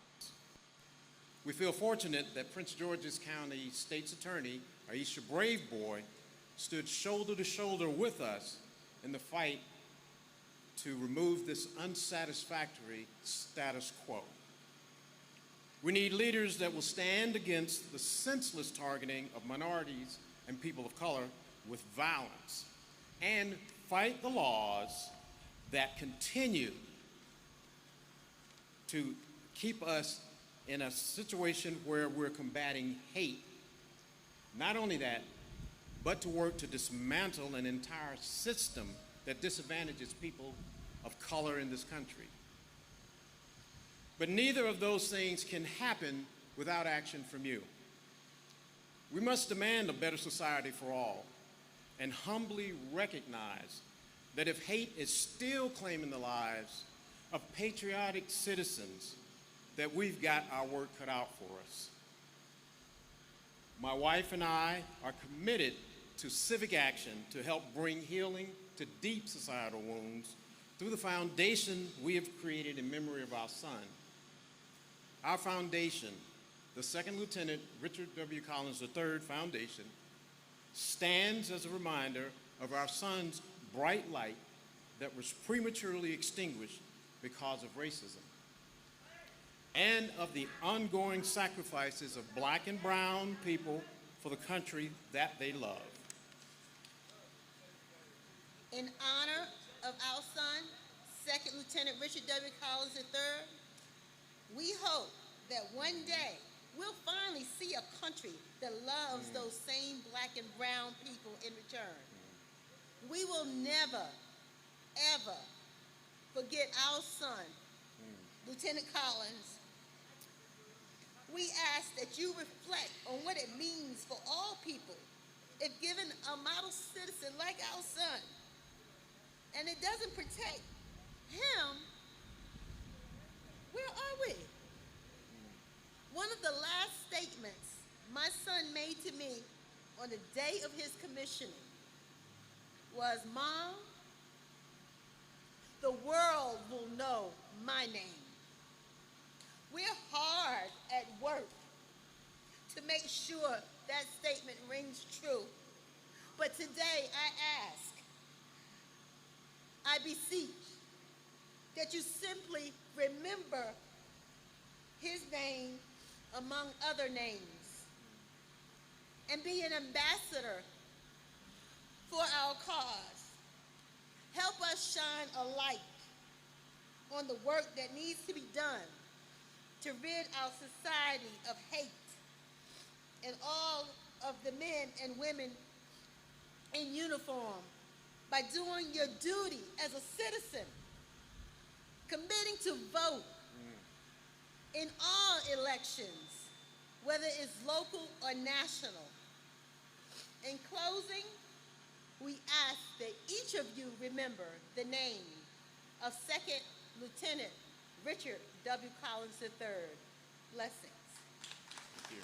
We feel fortunate that Prince George's County State's Attorney, Aisha Braveboy, stood shoulder to shoulder with us in the fight to remove this unsatisfactory status quo. We need leaders that will stand against the senseless targeting of minorities and people of color with violence and fight the laws that continue to keep us in a situation where we're combating hate. Not only that, but to work to dismantle an entire system that disadvantages people of color in this country. But neither of those things can happen without action from you. We must demand a better society for all and humbly recognize that if hate is still claiming the lives of patriotic citizens, that we've got our work cut out for us. My wife and I are committed to civic action to help bring healing to deep societal wounds through the foundation we have created in memory of our son. Our foundation, the Second Lieutenant Richard W. Collins III Foundation, stands as a reminder of our son's bright light that was prematurely extinguished because of racism, and of the ongoing sacrifices of black and brown people for the country that they love. In honor of our son, Second Lieutenant Richard W. Collins III, we hope that one day we'll finally see a country that loves those same black and brown people in return. We will never, ever forget our son, Lieutenant Collins. We ask that you reflect on what it means for all people if given a model citizen like our son, and it doesn't protect him, where are we? One of the last statements my son made to me on the day of his commissioning was, "Mom, the world will know my name." We're hard at work to make sure that statement rings true. But today I ask, I beseech, that you simply remember his name among other names and be an ambassador for our cause. Help us shine a light on the work that needs to be done to rid our society of hate and all of the men and women in uniform by doing your duty as a citizen, committing to vote in all elections, whether it's local or national. In closing, we ask that each of you remember the name of Second Lieutenant Richard W. Collins III. Blessings. Thank you.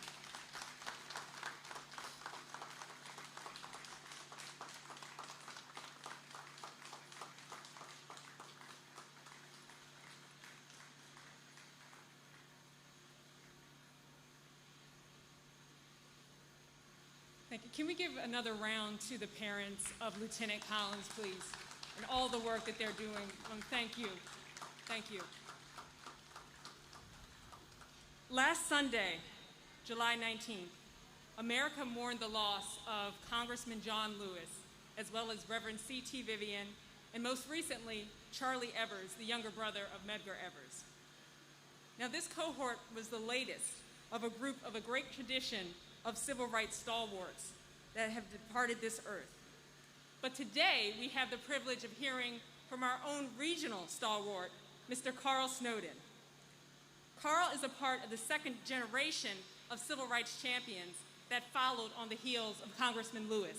Thank you. Can we give another round to the parents of Lieutenant Collins, please, and all the work that they're doing? Thank you. Thank you. Last Sunday, July 19th, America mourned the loss of Congressman John Lewis, as well as Reverend C.T. Vivian, and most recently, Charlie Evers, the younger brother of Medgar Evers. Now, this cohort was the latest of a group of a great tradition of civil rights stalwarts that have departed this earth. But today, we have the privilege of hearing from our own regional stalwart, Mr. Carl Snowden. Carl is a part of the second generation of civil rights champions that followed on the heels of Congressman Lewis.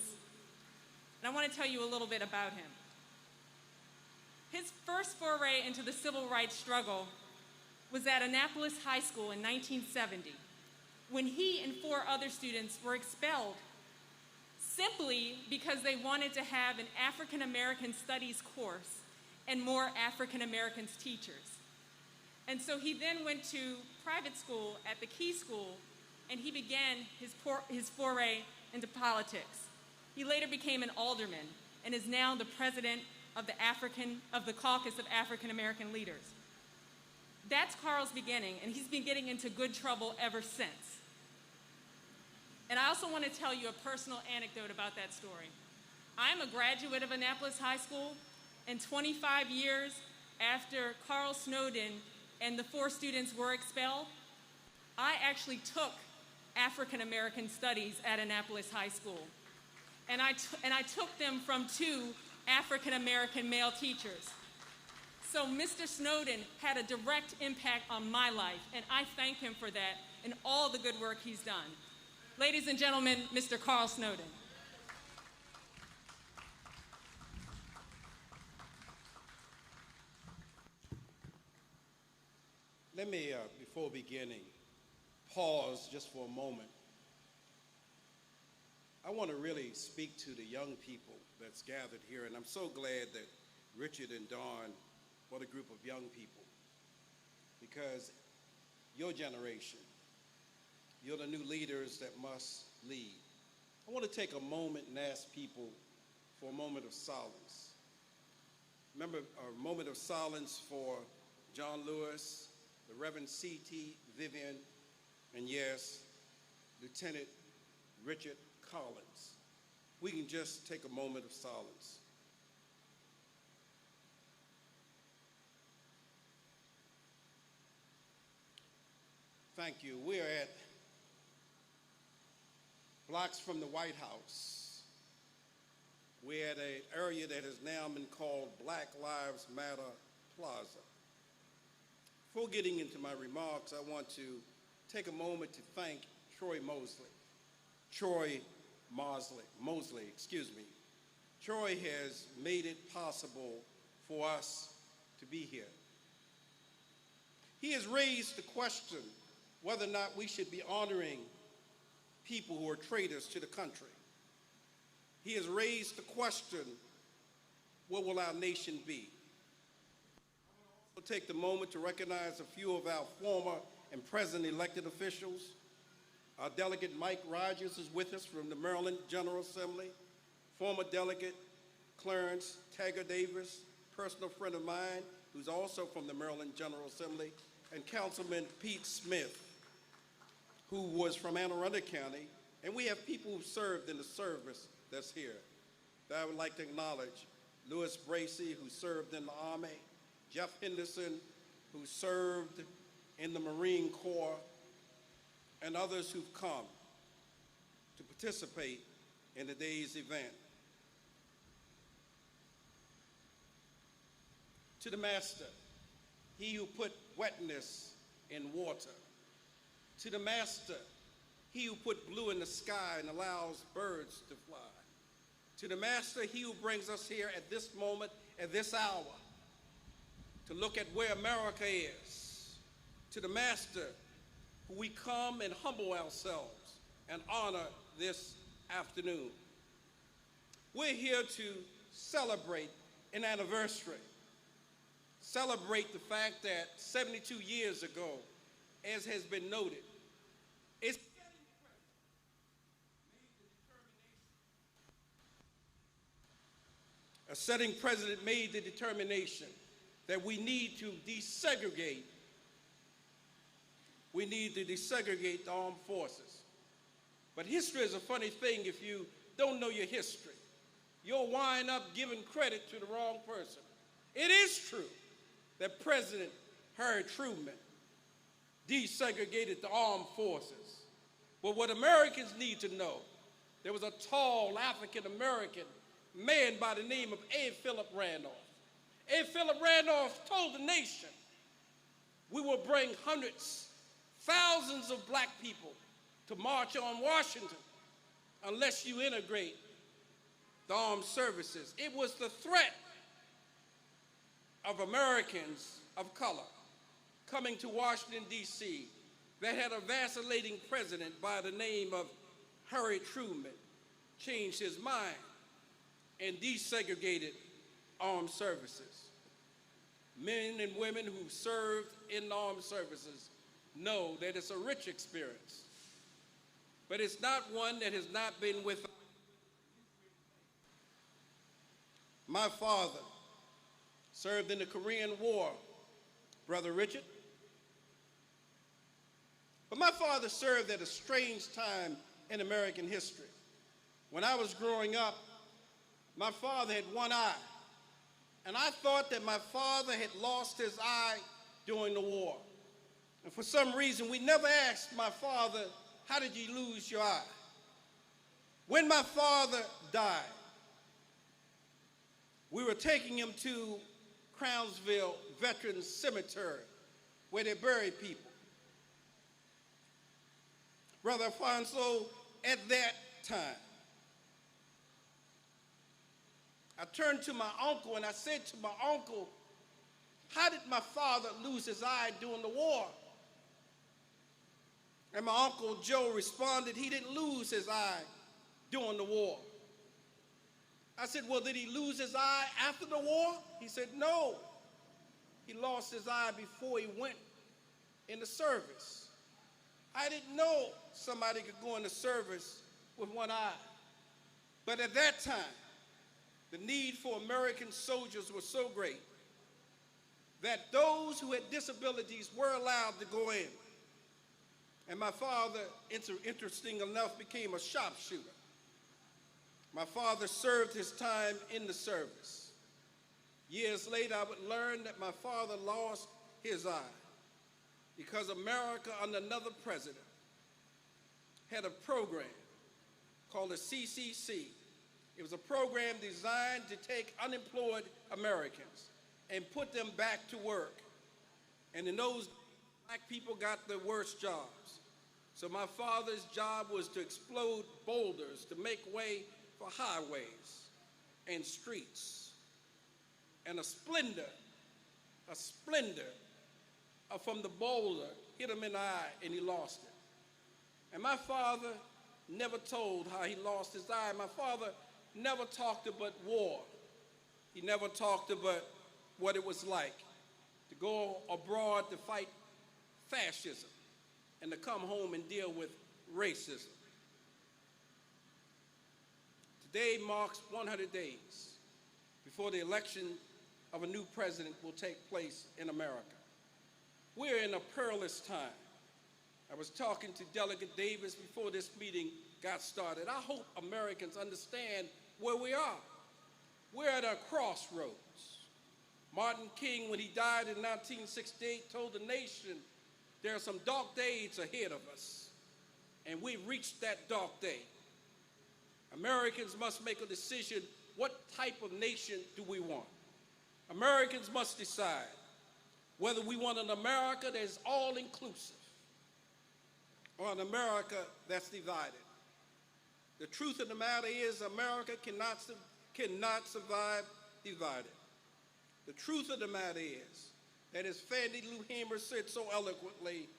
And I want to tell you a little bit about him. His first foray into the civil rights struggle was at Annapolis High School in 1970, when he and 4 other students were expelled simply because they wanted to have an African American studies course and more African Americans teachers. And so he then went to private school at the Key School, and he began his foray into politics. He later became an alderman and is now the president of the Caucus of African American Leaders. That's Carl's beginning, and he's been getting into good trouble ever since. And I also want to tell you a personal anecdote about that story. I'm a graduate of Annapolis High School, and 25 years after Carl Snowden and the 4 students were expelled, I actually took African American Studies at Annapolis High School. And I took them from 2 African American male teachers. So Mr. Snowden had a direct impact on my life, and I thank him for that and all the good work he's done. Ladies and gentlemen, Mr. Carl Snowden. Let me, before beginning, pause just for a moment. I want to really speak to the young people that's gathered here, and I'm so glad that Richard and Dawn, what a group of young people, because your generation, you're the new leaders that must lead. I want to take a moment and ask people for a moment of silence. Remember, a moment of silence for John Lewis, the Reverend C.T. Vivian, and yes, Lieutenant Richard Collins. We can just take a moment of silence. Thank you. We're at blocks from the White House. We're at an area that has now been called Black Lives Matter Plaza. Before getting into my remarks, I want to take a moment to thank Troy Mosley. Troy Mosley. Troy has made it possible for us to be here. He has raised the question whether or not we should be honoring people who are traitors to the country. He has raised the question, what will our nation be? We'll take the moment to recognize a few of our former and present elected officials. Our delegate Mike Rogers is with us from the Maryland General Assembly. Former delegate Clarence Taggart Davis, personal friend of mine, who's also from the Maryland General Assembly, and Councilman Pete Smith, who was from Anne Arundel County. And we have people who served in the service that's here that I would like to acknowledge. Louis Bracey, who served in the Army, Jeff Henderson, who served in the Marine Corps, and others who've come to participate in today's event. To the master, he who put wetness in water. To the master, he who put blue in the sky and allows birds to fly. To the master, he who brings us here at this moment, at this hour, to look at where America is. To the master, who we come and humble ourselves and honor this afternoon. We're here to celebrate an anniversary. Celebrate the fact that 72 years ago, as has been noted, a sitting president made the determination that we need to desegregate. We need to desegregate the armed forces. But history is a funny thing. If you don't know your history, you'll wind up giving credit to the wrong person. It is true that President Harry Truman desegregated the armed forces. But what Americans need to know, there was a tall African-American man by the name of A. Philip Randolph. A. Philip Randolph told the nation, we will bring hundreds, thousands of black people to march on Washington unless you integrate the armed services. It was the threat of Americans of color coming to Washington, D.C. that had a vacillating president by the name of Harry Truman changed his mind and desegregated armed services. Men and women who served in the armed services know that it's a rich experience, but it's not one that has not been with us. My father served in the Korean War, Brother Richard. But my father served at a strange time in American history. When I was growing up, my father had one eye, and I thought that my father had lost his eye during the war. And for some reason, we never asked my father, how did you lose your eye? When my father died, we were taking him to Crownsville Veterans Cemetery, where they bury people. Brother Alfonso, at that time, I turned to my uncle and I said to my uncle, how did my father lose his eye during the war? And my Uncle Joe responded, he didn't lose his eye during the war. I said, well, did he lose his eye after the war? He said, no. He lost his eye before he went in the service. I didn't know somebody could go into service with one eye. But at that time, the need for American soldiers was so great that those who had disabilities were allowed to go in. And my father, interesting enough, became a sharpshooter. My father served his time in the service. Years later, I would learn that my father lost his eye because America, under another president, had a program called the CCC. It was a program designed to take unemployed Americans and put them back to work. And in those days, black people got the worst jobs. So my father's job was to explode boulders to make way for highways and streets. And a splinter from the boulder hit him in the eye and he lost it. And my father never told how he lost his eye. My father never talked about war. He never talked about what it was like to go abroad to fight fascism and to come home and deal with racism. Today marks 100 days before the election of a new president will take place in America. We're in a perilous time. I was talking to Delegate Davis before this meeting got started. I hope Americans understand where we are. We're at a crossroads. Martin King, when he died in 1968, told the nation there are some dark days ahead of us, and we've reached that dark day. Americans must make a decision, what type of nation do we want? Americans must decide whether we want an America that is all-inclusive or an America that's divided. The truth of the matter is America cannot survive divided. The truth of the matter is that, as Fannie Lou Hamer said so eloquently,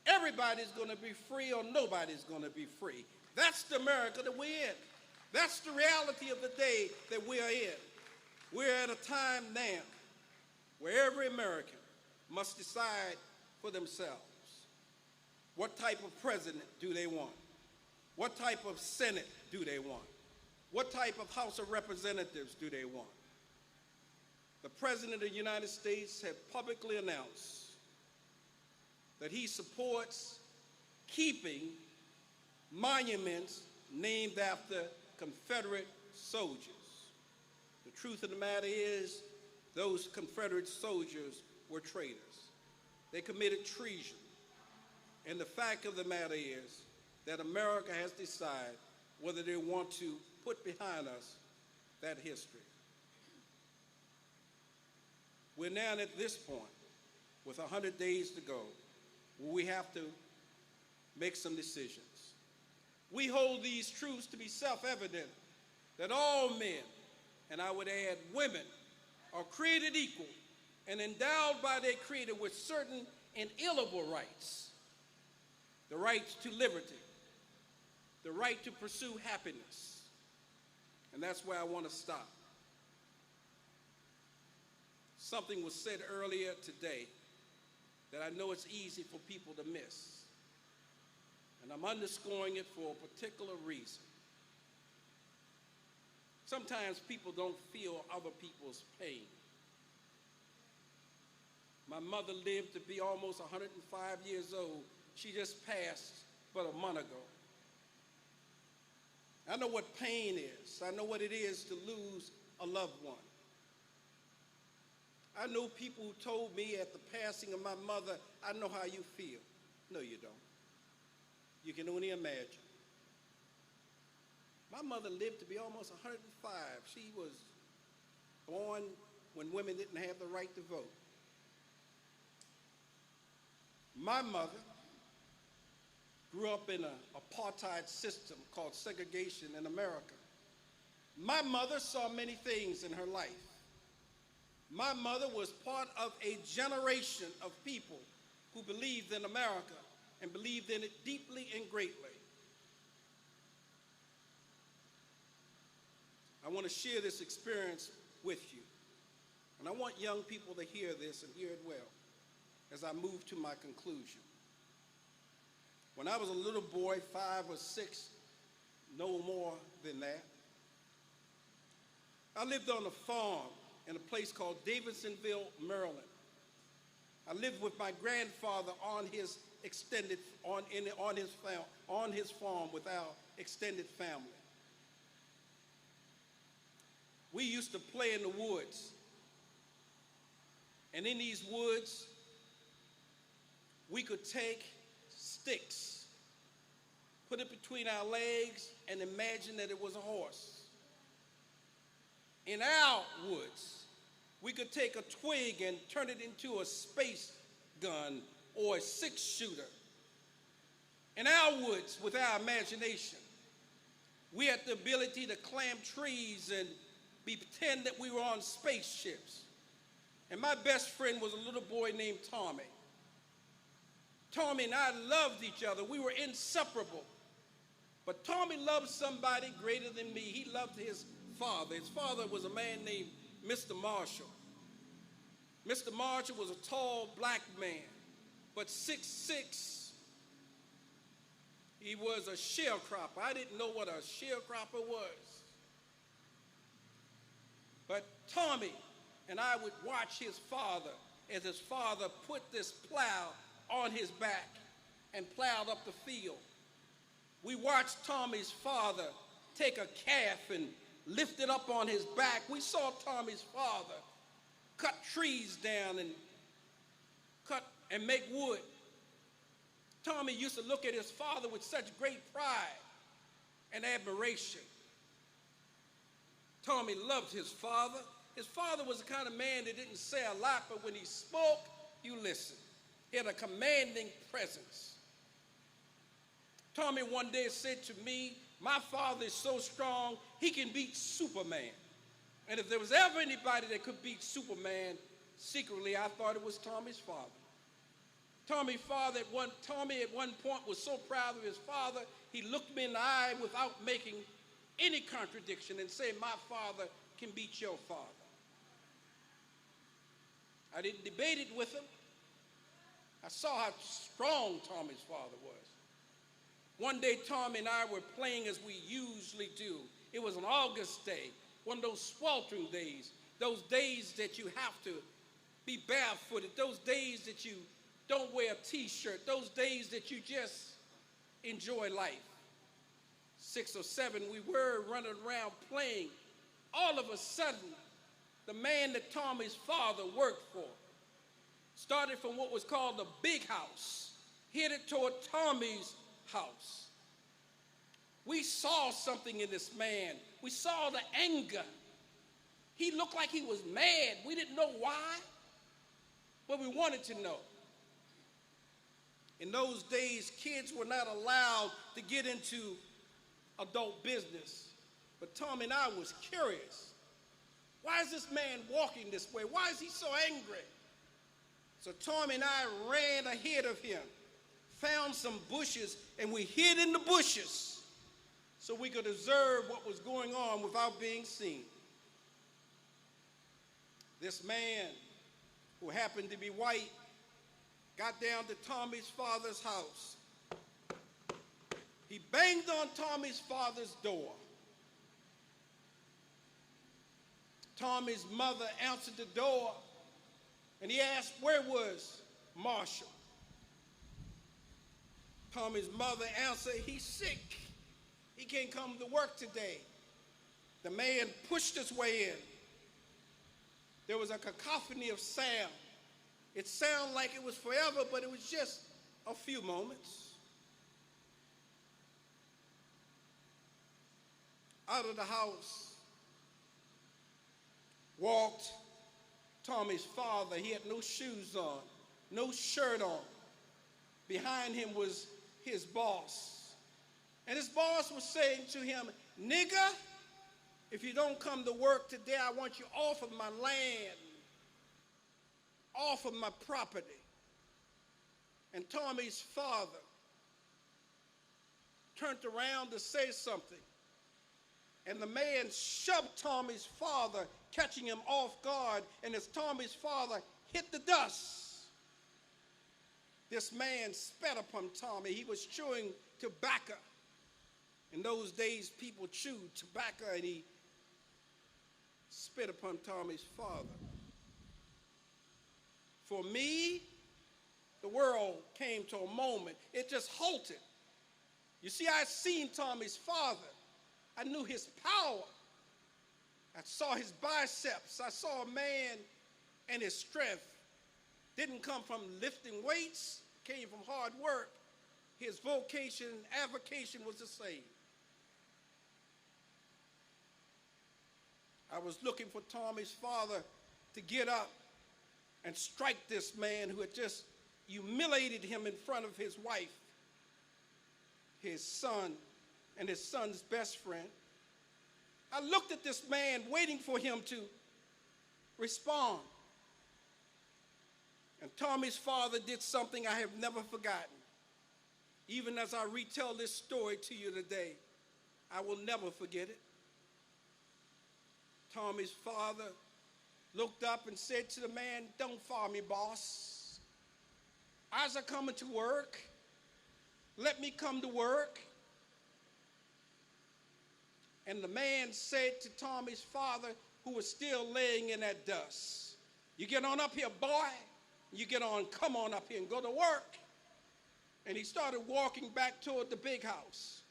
everybody's going to be free or nobody's going to be free. That's the America that we're in. That's the reality of the day that we are in. We're at a time now where every American must decide for themselves. What type of president do they want? What type of Senate do they want? What type of House of Representatives do they want? The President of the United States has publicly announced that he supports keeping monuments named after Confederate soldiers. The truth of the matter is those Confederate soldiers were traitors. They committed treason. And the fact of the matter is that America has decided whether they want to put behind us that history. We're now at this point, with 100 days to go, where we have to make some decisions. We hold these truths to be self-evident, that all men, and I would add women, are created equal and endowed by their Creator with certain inalienable rights. The right to liberty, the right to pursue happiness. And that's where I want to stop. Something was said earlier today that I know it's easy for people to miss. And I'm underscoring it for a particular reason. Sometimes people don't feel other people's pain. My mother lived to be almost 105 years old. She just passed but a month ago. I know what pain is. I know what it is to lose a loved one. I know people who told me at the passing of my mother, I know how you feel. No, you don't. You can only imagine. My mother lived to be almost 105. She was born when women didn't have the right to vote. My mother grew up in an apartheid system called segregation in America. My mother saw many things in her life. My mother was part of a generation of people who believed in America and believed in it deeply and greatly. I want to share this experience with you. And I want young people to hear this and hear it well as I move to my conclusion. When I was a little boy, 5 or 6, no more than that, I lived on a farm in a place called Davidsonville, Maryland. I lived with my grandfather on his farm with our extended family. We used to play in the woods. And in these woods, we could take sticks, put it between our legs, and imagine that it was a horse. In our woods, we could take a twig and turn it into a space gun or a 6-shooter. In our woods, with our imagination, we had the ability to climb trees and pretend that we were on spaceships. And my best friend was a little boy named Tommy. Tommy and I loved each other. We were inseparable. But Tommy loved somebody greater than me. He loved his father. His father was a man named Mr. Marshall. Mr. Marshall was a tall black man, but 6'6". He was a sharecropper. I didn't know what a sharecropper was. But Tommy and I would watch his father as his father put this plow on his back and plowed up the field. We watched Tommy's father take a calf and lift it up on his back. We saw Tommy's father cut trees down and make wood. Tommy used to look at his father with such great pride and admiration. Tommy loved his father. His father was the kind of man that didn't say a lot, but when he spoke, you listened. He had a commanding presence. Tommy one day said to me, "My father is so strong, he can beat Superman." And if there was ever anybody that could beat Superman, secretly, I thought it was Tommy's father. Tommy at one point was so proud of his father, he looked me in the eye without making any contradiction and said, "My father can beat your father." I didn't debate it with him. I saw how strong Tommy's father was. One day, Tommy and I were playing as we usually do. It was an August day, one of those sweltering days, those days that you have to be barefooted, those days that you don't wear a t-shirt, those days that you just enjoy life. 6 or 7, we were running around playing. All of a sudden, the man that Tommy's father worked for started from what was called the big house, headed toward Tommy's house. We saw something in this man. We saw the anger. He looked like he was mad. We didn't know why, but we wanted to know. In those days, kids were not allowed to get into adult business, but Tommy and I was curious. Why is this man walking this way? Why is he so angry? So Tommy and I ran ahead of him, found some bushes, and we hid in the bushes so we could observe what was going on without being seen. This man, who happened to be white, got down to Tommy's father's house. He banged on Tommy's father's door. Tommy's mother answered the door, and he asked, where was Marshall? Tommy's mother answered, he's sick. He can't come to work today. The man pushed his way in. There was a cacophony of sound. It sounded like it was forever, but it was just a few moments. Out of the house walked Tommy's father. He had no shoes on, no shirt on. Behind him was his boss. And his boss was saying to him, "Nigga, if you don't come to work today, I want you off of my land, off of my property." And Tommy's father turned around to say something. And the man shoved Tommy's father, catching him off guard. And as Tommy's father hit the dust, this man spat upon Tommy. He was chewing tobacco. In those days, people chewed tobacco, and he spit upon Tommy's father. For me, the world came to a moment. It just halted. You see, I'd seen Tommy's father. I knew his power. I saw his biceps. I saw a man, and his strength didn't come from lifting weights, came from hard work. His vocation and avocation was the same. I was looking for Tommy's father to get up and strike this man who had just humiliated him in front of his wife, his son, and his son's best friend. I looked at this man, waiting for him to respond. And Tommy's father did something I have never forgotten. Even as I retell this story to you today, I will never forget it. Tommy's father looked up and said to the man, "Don't fire me, boss. I's a coming to work. Let me come to work." And the man said to Tommy's father, who was still laying in that dust, "You get on up here, boy. You get on, come on up here and go to work." And he started walking back toward the big house.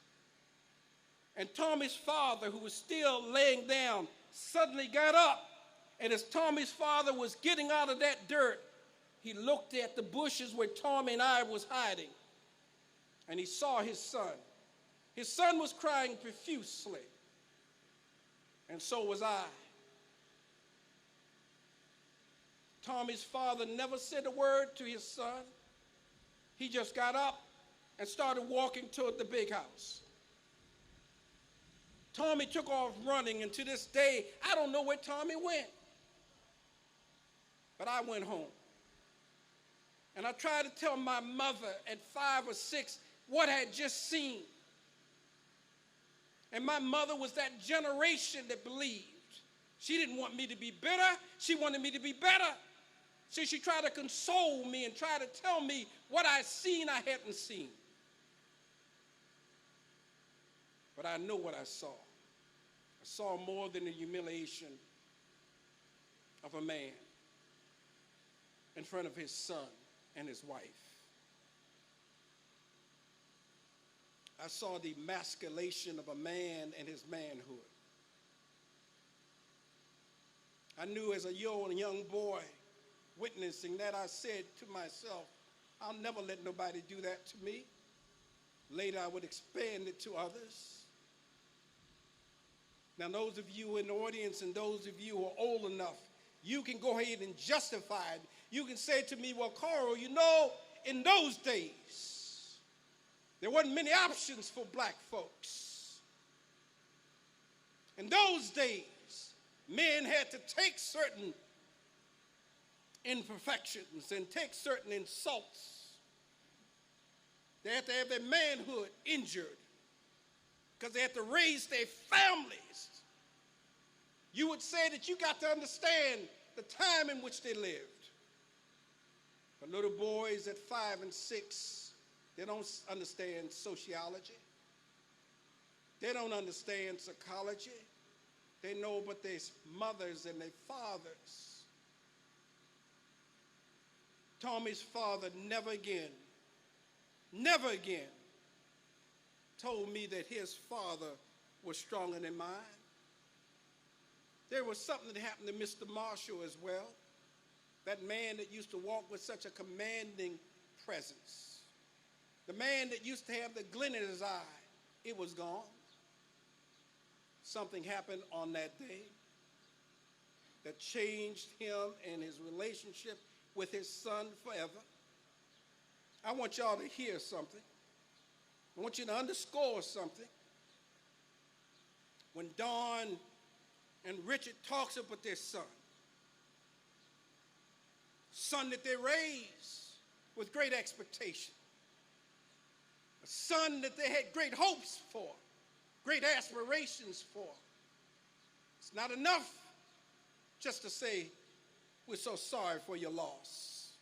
And Tommy's father, who was still laying down, suddenly got up. And as Tommy's father was getting out of that dirt, he looked at the bushes where Tommy and I was hiding. And he saw his son. His son was crying profusely. And so was I. Tommy's father never said a word to his son. He just got up and started walking toward the big house. Tommy took off running, and to this day, I don't know where Tommy went. But I went home. And I tried to tell my mother at 5 or 6 what I had just seen. And my mother was that generation that believed. She didn't want me to be bitter. She wanted me to be better. So she tried to console me and try to tell me what I'd seen I hadn't seen. But I know what I saw. I saw more than the humiliation of a man in front of his son and his wife. I saw the emasculation of a man and his manhood. I knew as a young boy witnessing that, I said to myself, I'll never let nobody do that to me. Later, I would expand it to others. Now, those of you in the audience and those of you who are old enough, you can go ahead and justify it. You can say to me, "Well, Carl, you know, in those days, there wasn't many options for black folks. In those days, men had to take certain imperfections and take certain insults. They had to have their manhood injured because they had to raise their families." You would say that you got to understand the time in which they lived. For little boys at 5 and 6, they don't understand sociology. They don't understand psychology. They know but their mothers and their fathers. Tommy's father never again told me that his father was stronger than mine. There was something that happened to Mr. Marshall as well. That man that used to walk with such a commanding presence. The man that used to have the glint in his eye, it was gone. Something happened on that day that changed him and his relationship with his son forever. I want y'all to hear something. I want you to underscore something. When Dawn and Richard talks about their son that they raised with great expectation, a son that they had great hopes for, great aspirations for. It's not enough just to say, we're so sorry for your loss.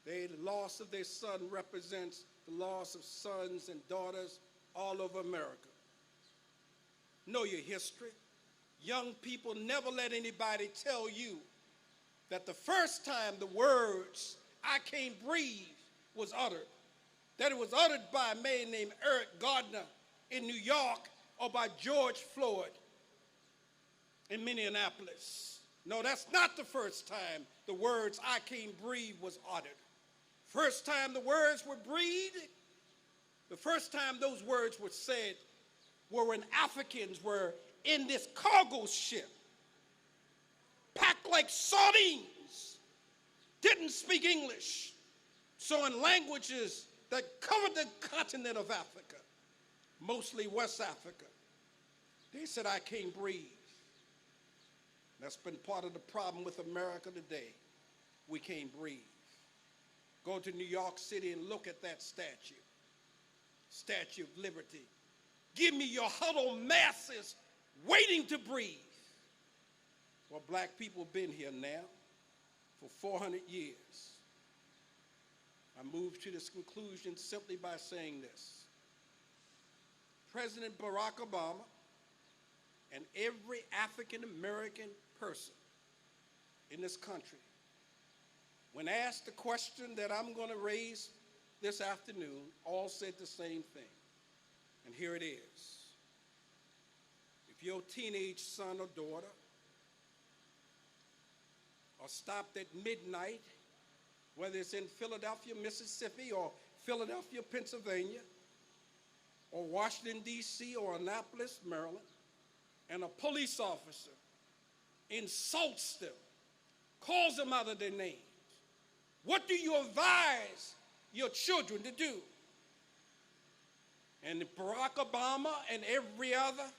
The loss of their son represents the loss of sons and daughters all over America. Know your history. Young people, never let anybody tell you that the first time the words, "I can't breathe," was uttered, that it was uttered by a man named Eric Gardner in New York or by George Floyd in Minneapolis. No, that's not the first time the words, "I can't breathe," was uttered. First time the words were breathed, the first time those words were said were when Africans were in this cargo ship, packed like sardines, didn't speak English, so in languages that covered the continent of Africa, mostly West Africa, they said, "I can't breathe." That's been part of the problem with America today. We can't breathe. Go to New York City and look at that statue, Statue of Liberty. Give me your huddled masses waiting to breathe. Well, black people have been here now for 400 years. I moved to this conclusion simply by saying this. President Barack Obama and every African-American person in this country, when asked the question that I'm going to raise this afternoon, all said the same thing. And here it is. If your teenage son or daughter are stopped at midnight, whether it's in Philadelphia, Mississippi, or Philadelphia, Pennsylvania, or Washington, D.C., or Annapolis, Maryland, and a police officer insults them, calls them out of their names, what do you advise your children to do? And Barack Obama and every other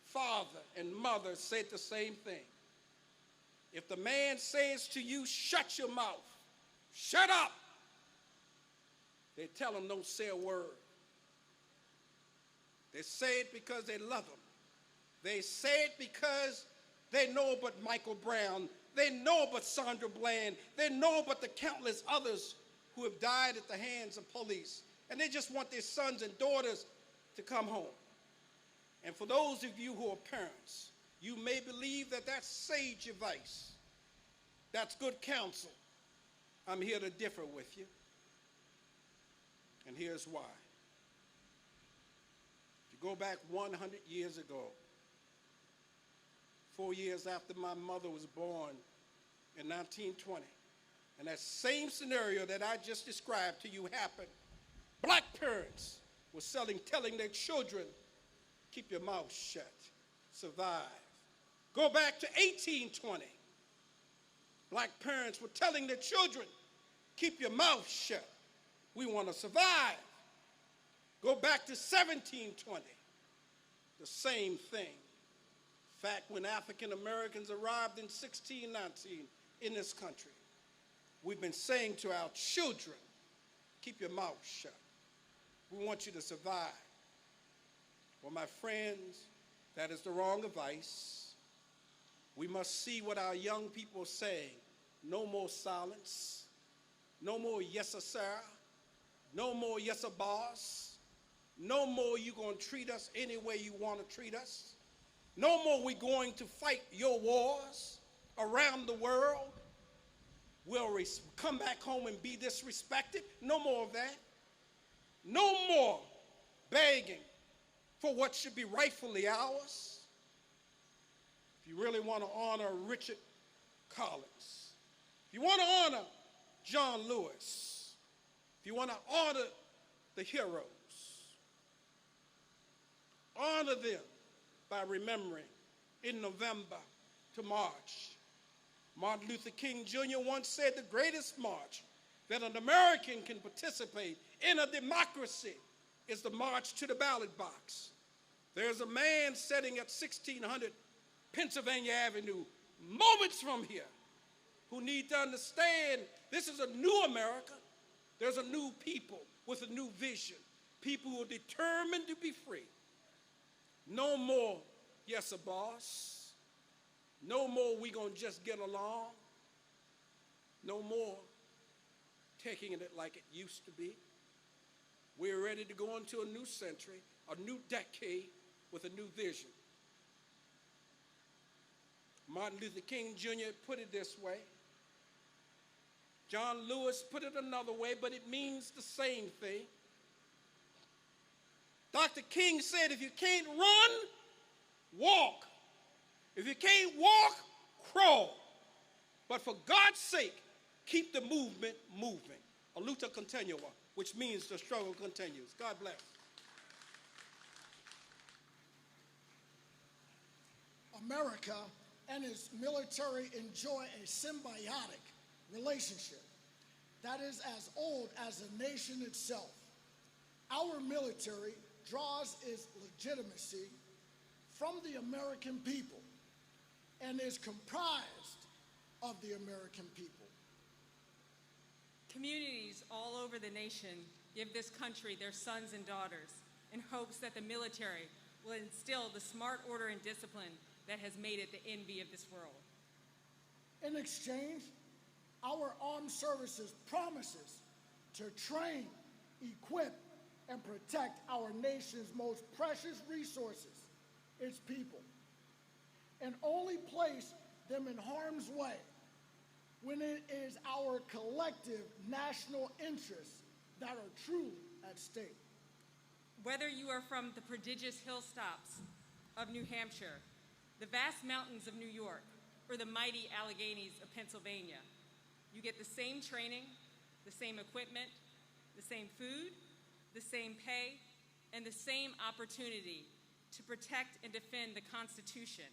father and mother said the same thing. If the man says to you, "Shut your mouth," shut up, they tell him don't say a word. They say it because they love him. They say it because they know about Michael Brown. They know about Sandra Bland. They know about the countless others who have died at the hands of police. And they just want their sons and daughters to come home. And for those of you who are parents, you may believe that that's sage advice. That's good counsel. I'm here to differ with you. And here's why. If you go back 100 years ago, 4 years after my mother was born in 1920, and that same scenario that I just described to you happened, black parents were telling their children, "Keep your mouth shut, survive." Go back to 1820. Black parents were telling their children, "Keep your mouth shut, we want to survive." Go back to 1720. The same thing. In fact, when African Americans arrived in 1619 in this country, we've been saying to our children, "Keep your mouth shut. We want you to survive." Well, my friends, that is the wrong advice. We must see what our young people are saying. No more silence. No more "yes, sir." No more "yes, sir, boss." No more "you going to treat us any way you want to treat us." No more "we going to fight your wars around the world. We'll come back home and be disrespected." No more of that. No more begging for what should be rightfully ours. if you really want to honor Richard Collins, if you want to honor John Lewis, if you want to honor the heroes, honor them by remembering in November to march. Martin Luther King Jr. once said the greatest march that an American can participate in a democracy is the march to the ballot box. There's a man sitting at 1600 Pennsylvania Avenue, moments from here, who need to understand this is a new America. There's a new people with a new vision, people who are determined to be free. No more, yes, a boss. No more, we gonna just get along. No more taking it like it used to be. We're ready to go into a new century, a new decade with a new vision. Martin Luther King Jr. put it this way. John Lewis put it another way, but it means the same thing. Dr. King said, if you can't run, walk. If you can't walk, crawl. But for God's sake, keep the movement moving. A luta continua, which means the struggle continues. God bless. America and its military enjoy a symbiotic relationship that is as old as the nation itself. Our military draws its legitimacy from the American people and is comprised of the American people. Communities all over the nation give this country their sons and daughters in hopes that the military will instill the smart order and discipline that has made it the envy of this world. In exchange, our armed services promises to train, equip, and protect our nation's most precious resources, its people, and only place them in harm's way when it is our collective national interests that are truly at stake. Whether you are from the prodigious hilltops of New Hampshire, the vast mountains of New York, or the mighty Alleghenies of Pennsylvania, you get the same training, the same equipment, the same food, the same pay, and the same opportunity to protect and defend the Constitution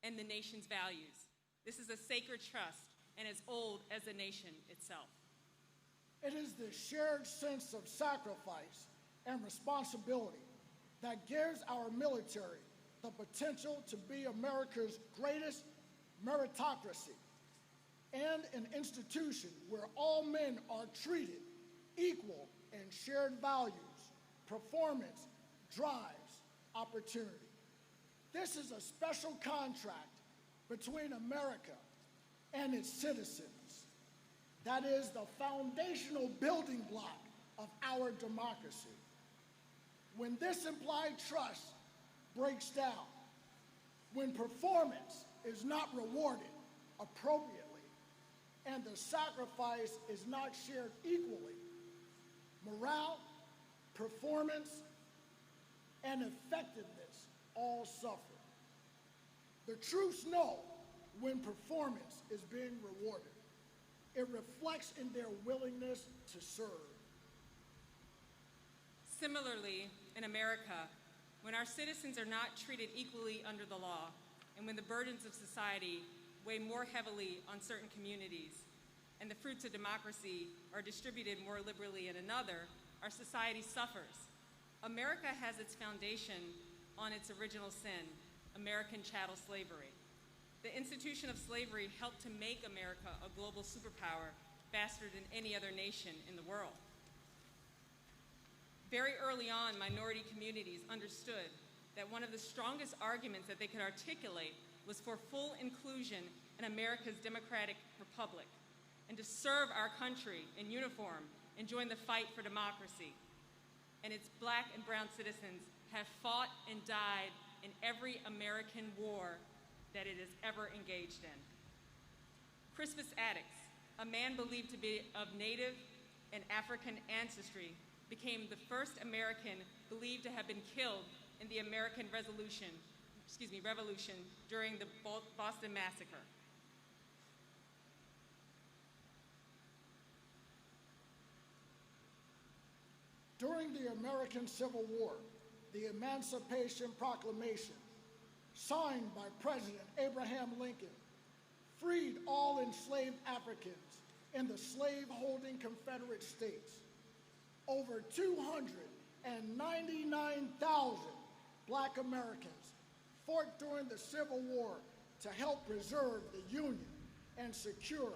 and the nation's values. This is a sacred trust and as old as the nation itself. It is the shared sense of sacrifice and responsibility that gives our military the potential to be America's greatest meritocracy and an institution where all men are treated equal in shared values, performance, drives, opportunity. This is a special contract between America and its citizens. That is the foundational building block of our democracy. When this implied trust breaks down, when performance is not rewarded appropriately, and the sacrifice is not shared equally, morale, performance, and effectiveness all suffer. The troops know when performance is being rewarded. It reflects in their willingness to serve. Similarly, in America, when our citizens are not treated equally under the law, and when the burdens of society weigh more heavily on certain communities, and the fruits of democracy are distributed more liberally in another, our society suffers. America has its foundation on its original sin, American chattel slavery. The institution of slavery helped to make America a global superpower faster than any other nation in the world. Very early on, minority communities understood that one of the strongest arguments that they could articulate was for full inclusion in America's democratic republic and to serve our country in uniform and join the fight for democracy. And its black and brown citizens have fought and died in every American war that it has ever engaged in. Crispus Attucks, a man believed to be of Native and African ancestry, became the first American believed to have been killed in the American Revolution Revolution during the Boston Massacre. During the American Civil War, the Emancipation Proclamation, signed by President Abraham Lincoln, freed all enslaved Africans in the slave-holding Confederate States. Over 299,000 Black Americans fought during the Civil War to help preserve the Union and secure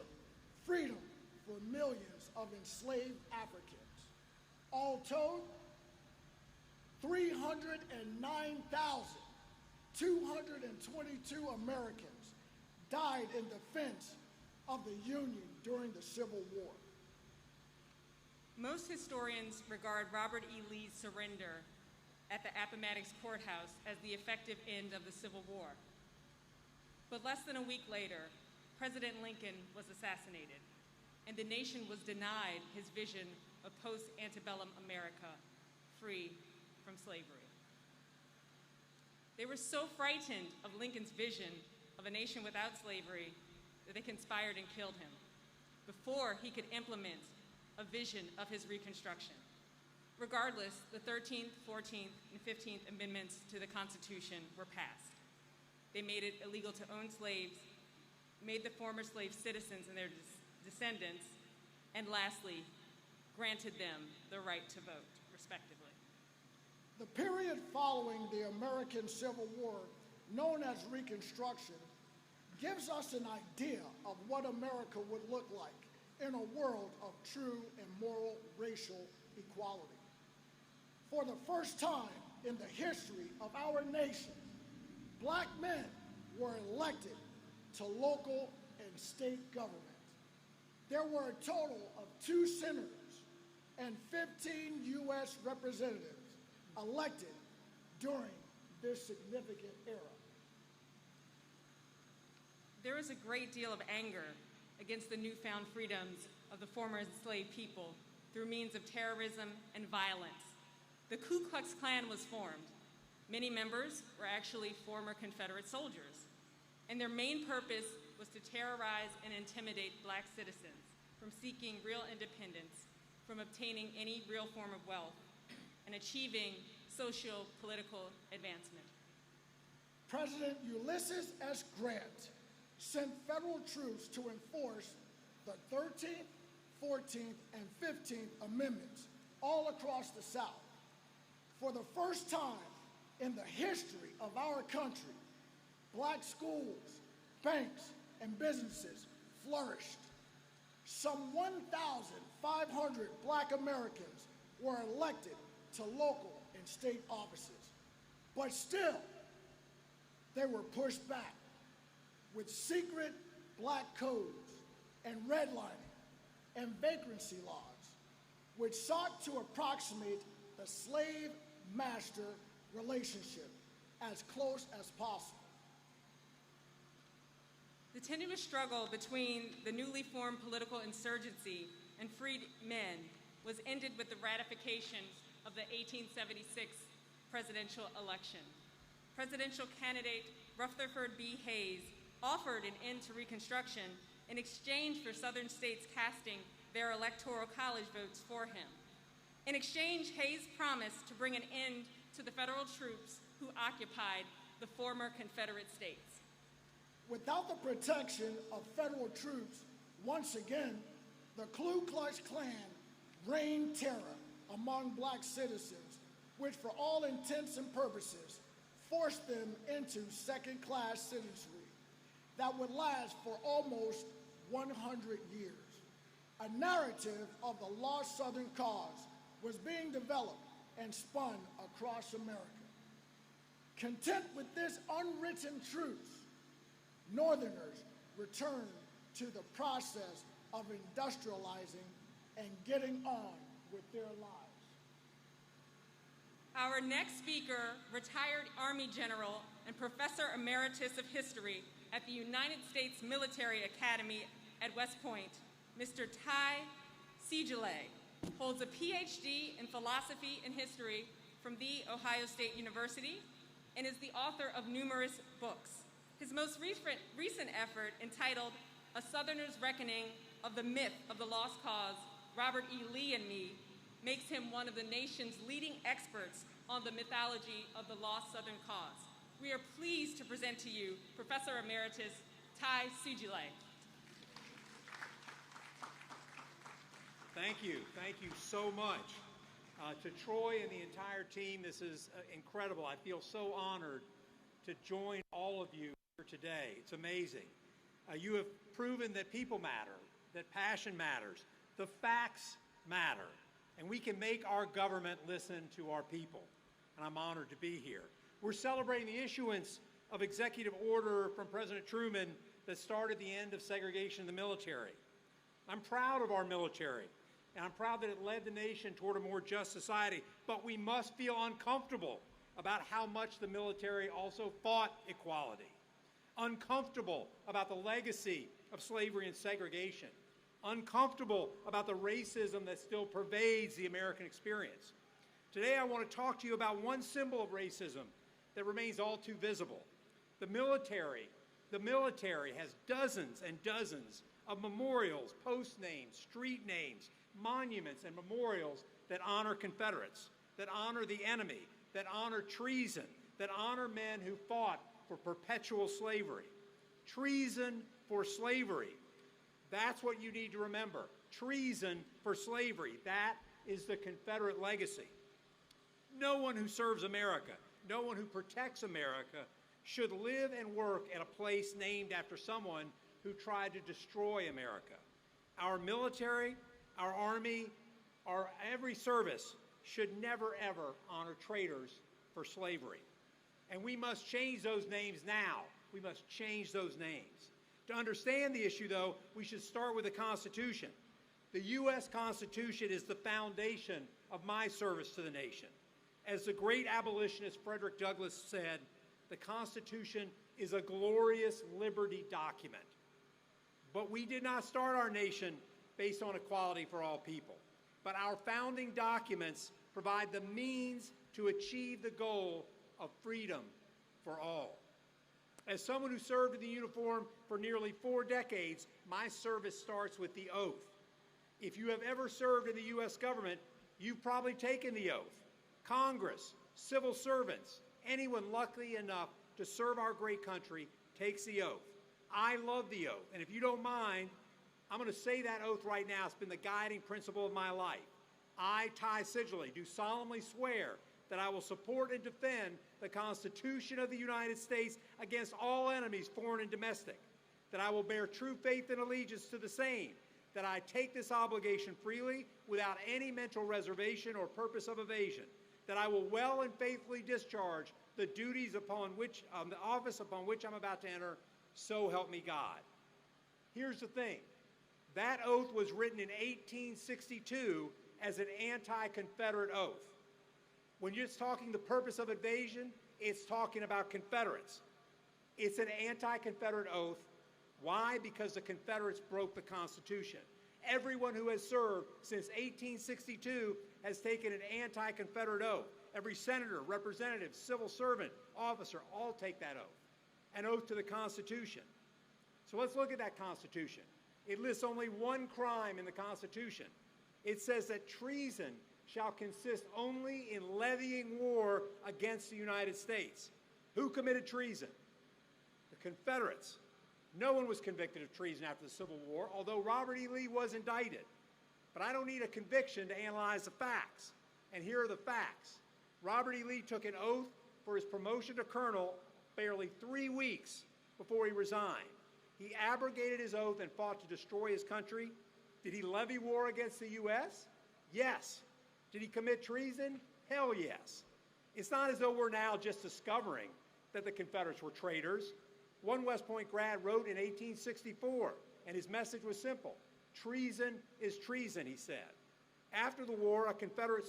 freedom for millions of enslaved Africans. All told, 309,222 Americans died in defense of the Union during the Civil War. Most historians regard Robert E. Lee's surrender at the Appomattox Courthouse as the effective end of the Civil War. But less than a week later, President Lincoln was assassinated, and the nation was denied his vision of post-antebellum America, free from slavery. They were so frightened of Lincoln's vision of a nation without slavery that they conspired and killed him before he could implement a vision of his Reconstruction. Regardless, the 13th, 14th, and 15th Amendments to the Constitution were passed. They made it illegal to own slaves, made the former slave citizens and their descendants, and lastly, granted them the right to vote, respectively. The period following the American Civil War, known as Reconstruction, gives us an idea of what America would look like in a world of true and moral racial equality. For the first time in the history of our nation, Black men were elected to local and state government. There were a total of 2 senators and 15 U.S. representatives elected during this significant era. There is a great deal of anger against the newfound freedoms of the former enslaved people through means of terrorism and violence. The Ku Klux Klan was formed. Many members were actually former Confederate soldiers, and their main purpose was to terrorize and intimidate Black citizens from seeking real independence, from obtaining any real form of wealth, and achieving socio-political advancement. President Ulysses S. Grant sent federal troops to enforce the 13th, 14th, and 15th Amendments all across the South. For the first time in the history of our country, Black schools, banks, and businesses flourished. Some 1,500 Black Americans were elected to local and state offices, but still, they were pushed back with secret Black codes and redlining and vagrancy laws, which sought to approximate the slave-master relationship as close as possible. The tenuous struggle between the newly formed political insurgency and freed men was ended with the ratification of the 1876 presidential election. Presidential candidate Rutherford B. Hayes offered an end to Reconstruction in exchange for Southern states casting their electoral college votes for him. In exchange, Hayes promised to bring an end to the federal troops who occupied the former Confederate states. Without the protection of federal troops, once again, the Ku Klux Klan reigned terror among Black citizens, which for all intents and purposes forced them into second-class citizenry that would last for almost 100 years. A narrative of the lost Southern cause was being developed and spun across America. Content with this unwritten truth, Northerners returned to the process of industrializing and getting on with their lives. Our next speaker, retired Army General and Professor Emeritus of History at the United States Military Academy at West Point, Mr. Seidule, holds a PhD in Philosophy and History from The Ohio State University, and is the author of numerous books. His most recent effort, entitled A Southerner's Reckoning of the Myth of the Lost Cause, Robert E. Lee and Me, makes him one of the nation's leading experts on the mythology of the lost Southern cause. We are pleased to present to you Professor Emeritus Seidule. Thank you so much. To Troy and the entire team, this is incredible. I feel so honored to join all of you here today. It's amazing. You have proven that people matter, that passion matters, the facts matter, and we can make our government listen to our people. And I'm honored to be here. We're celebrating the issuance of executive order from President Truman that started the end of segregation in the military. I'm proud of our military, and I'm proud that it led the nation toward a more just society, but we must feel uncomfortable about how much the military also fought equality, uncomfortable about the legacy of slavery and segregation, uncomfortable about the racism that still pervades the American experience. Today I want to talk to you about one symbol of racism that remains all too visible. The military has dozens and dozens of memorials, post names, street names, monuments, and memorials that honor Confederates, that honor the enemy, that honor treason, that honor men who fought for perpetual slavery. Treason for slavery. That's what you need to remember. Treason for slavery. That is the Confederate legacy. No one who serves America, no one who protects America should live and work at a place named after someone who tried to destroy America. Our military, our Army, every service should never, ever honor traitors for slavery. And we must change those names now. We must change those names. To understand the issue, though, we should start with the Constitution. The U.S. Constitution is the foundation of my service to the nation. As the great abolitionist Frederick Douglass said, the Constitution is a glorious liberty document. But we did not start our nation based on equality for all people. But our founding documents provide the means to achieve the goal of freedom for all. As someone who served in the uniform for nearly 4 decades, my service starts with the oath. If you have ever served in the U.S. government, you've probably taken the oath. Congress, civil servants, anyone lucky enough to serve our great country takes the oath. I love the oath, and if you don't mind, I'm going to say that oath right now. It's been the guiding principle of my life. I, Seidule, do solemnly swear that I will support and defend the Constitution of the United States against all enemies, foreign and domestic, that I will bear true faith and allegiance to the same, that I take this obligation freely without any mental reservation or purpose of evasion, that I will well and faithfully discharge the duties upon which, the office upon which I'm about to enter, so help me God. Here's the thing. That oath was written in 1862 as an anti-Confederate oath. When you're talking the purpose of invasion, it's talking about Confederates. It's an anti-Confederate oath. Why? Because the Confederates broke the Constitution. Everyone who has served since 1862 has taken an anti-Confederate oath. Every senator, representative, civil servant, officer, all take that oath. An oath to the Constitution. So let's look at that Constitution. It lists only one crime in the Constitution. It says that treason shall consist only in levying war against the United States. Who committed treason? The Confederates. No one was convicted of treason after the Civil War, although Robert E. Lee was indicted. But I don't need a conviction to analyze the facts. And here are the facts. Robert E. Lee took an oath for his promotion to colonel barely 3 weeks before he resigned. He abrogated his oath and fought to destroy his country. Did he levy war against the U.S.? Yes. Did he commit treason? Hell yes. It's not as though we're now just discovering that the Confederates were traitors. One West Point grad wrote in 1864, and his message was simple. Treason is treason, he said. After the war, a Confederate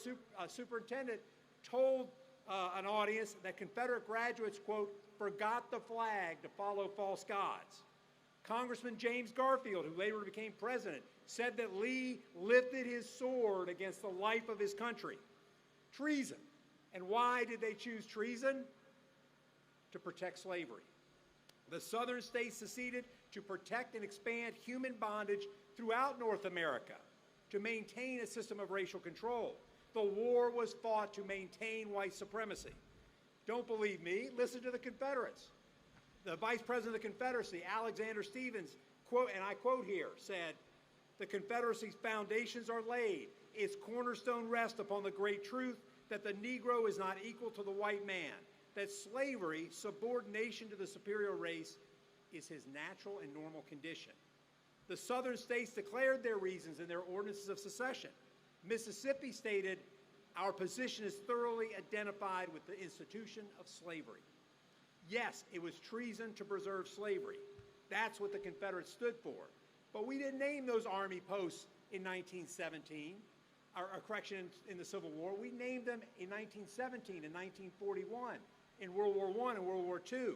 superintendent told an audience that Confederate graduates, quote, forgot the flag to follow false gods. Congressman James Garfield, who later became president, said that Lee lifted his sword against the life of his country. Treason. And why did they choose treason? to protect slavery. The Southern states seceded to protect and expand human bondage throughout North America, to maintain a system of racial control. The war was fought to maintain white supremacy. Don't believe me? Listen to the Confederates. The Vice President of the Confederacy, Alexander Stephens, quote, and I quote here, said, "The Confederacy's foundations are laid. Its cornerstone rests upon the great truth that the Negro is not equal to the white man, that slavery, subordination to the superior race, is his natural and normal condition." The Southern states declared their reasons in their ordinances of secession. Mississippi stated, "Our position is thoroughly identified with the institution of slavery." Yes, it was treason to preserve slavery. That's what the Confederates stood for. But we didn't name those Army posts in 1917, or correction, in the Civil War. We named them in 1917 and 1941, in World War I and World War II.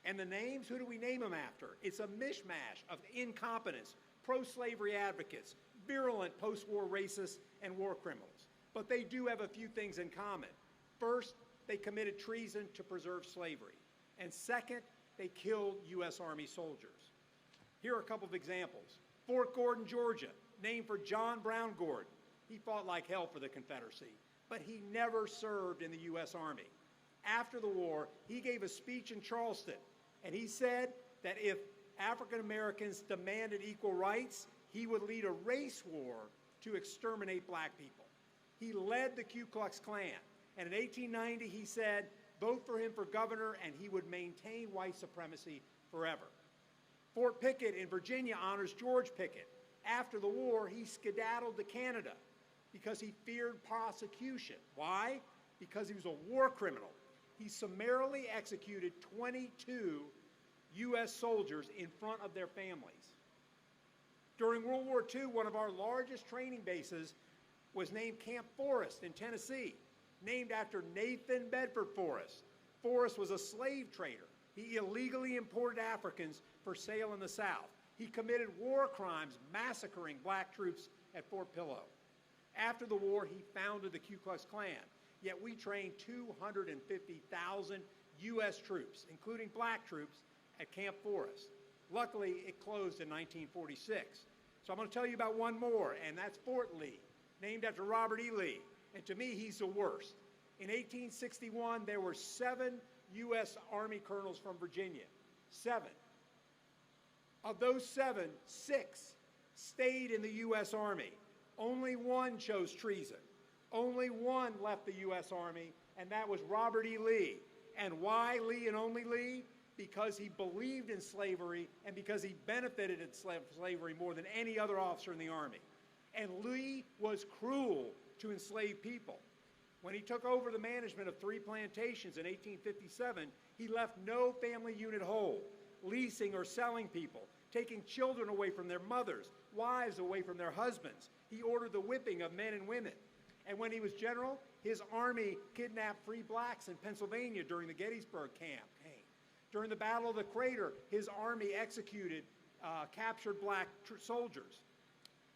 And the names, who do we name them after? It's a mishmash of incompetence, pro-slavery advocates, virulent post-war racists, and war criminals. But they do have a few things in common. First, they committed treason to preserve slavery. And second, they killed U.S. Army soldiers. Here are a couple of examples. Fort Gordon, Georgia, named for John Brown Gordon. He fought like hell for the Confederacy, but he never served in the U.S. Army. After the war, he gave a speech in Charleston, and he said that if African Americans demanded equal rights, he would lead a race war to exterminate black people. He led the Ku Klux Klan, and in 1890 he said, vote for him for governor and he would maintain white supremacy forever. Fort Pickett in Virginia honors George Pickett. After the war, he skedaddled to Canada because he feared prosecution. Why? Because he was a war criminal. He summarily executed 22 U.S. soldiers in front of their families. During World War II, one of our largest training bases was named Camp Forrest in Tennessee, named after Nathan Bedford Forrest. Forrest was a slave trader. He illegally imported Africans for sale in the South. He committed war crimes, massacring black troops at Fort Pillow. After the war, he founded the Ku Klux Klan, yet we trained 250,000 U.S. troops, including black troops, at Camp Forrest. Luckily, it closed in 1946. So I'm going to tell you about one more, and that's Fort Lee, named after Robert E. Lee. And to me, he's the worst. In 1861, there were 7 U.S. Army colonels from Virginia. 7. Of those 7, 6 stayed in the U.S. Army. Only 1 chose treason. Only 1 left the U.S. Army, and that was Robert E. Lee. And why Lee and only Lee? Because he believed in slavery and because he benefited in slavery more than any other officer in the Army. And Lee was cruel to enslaved people. When he took over the management of 3 plantations in 1857, he left no family unit whole, leasing or selling people, taking children away from their mothers, wives away from their husbands. He ordered the whipping of men and women. And when he was general, his army kidnapped free blacks in Pennsylvania during the Gettysburg campaign. During the Battle of the Crater, his army executed captured black soldiers.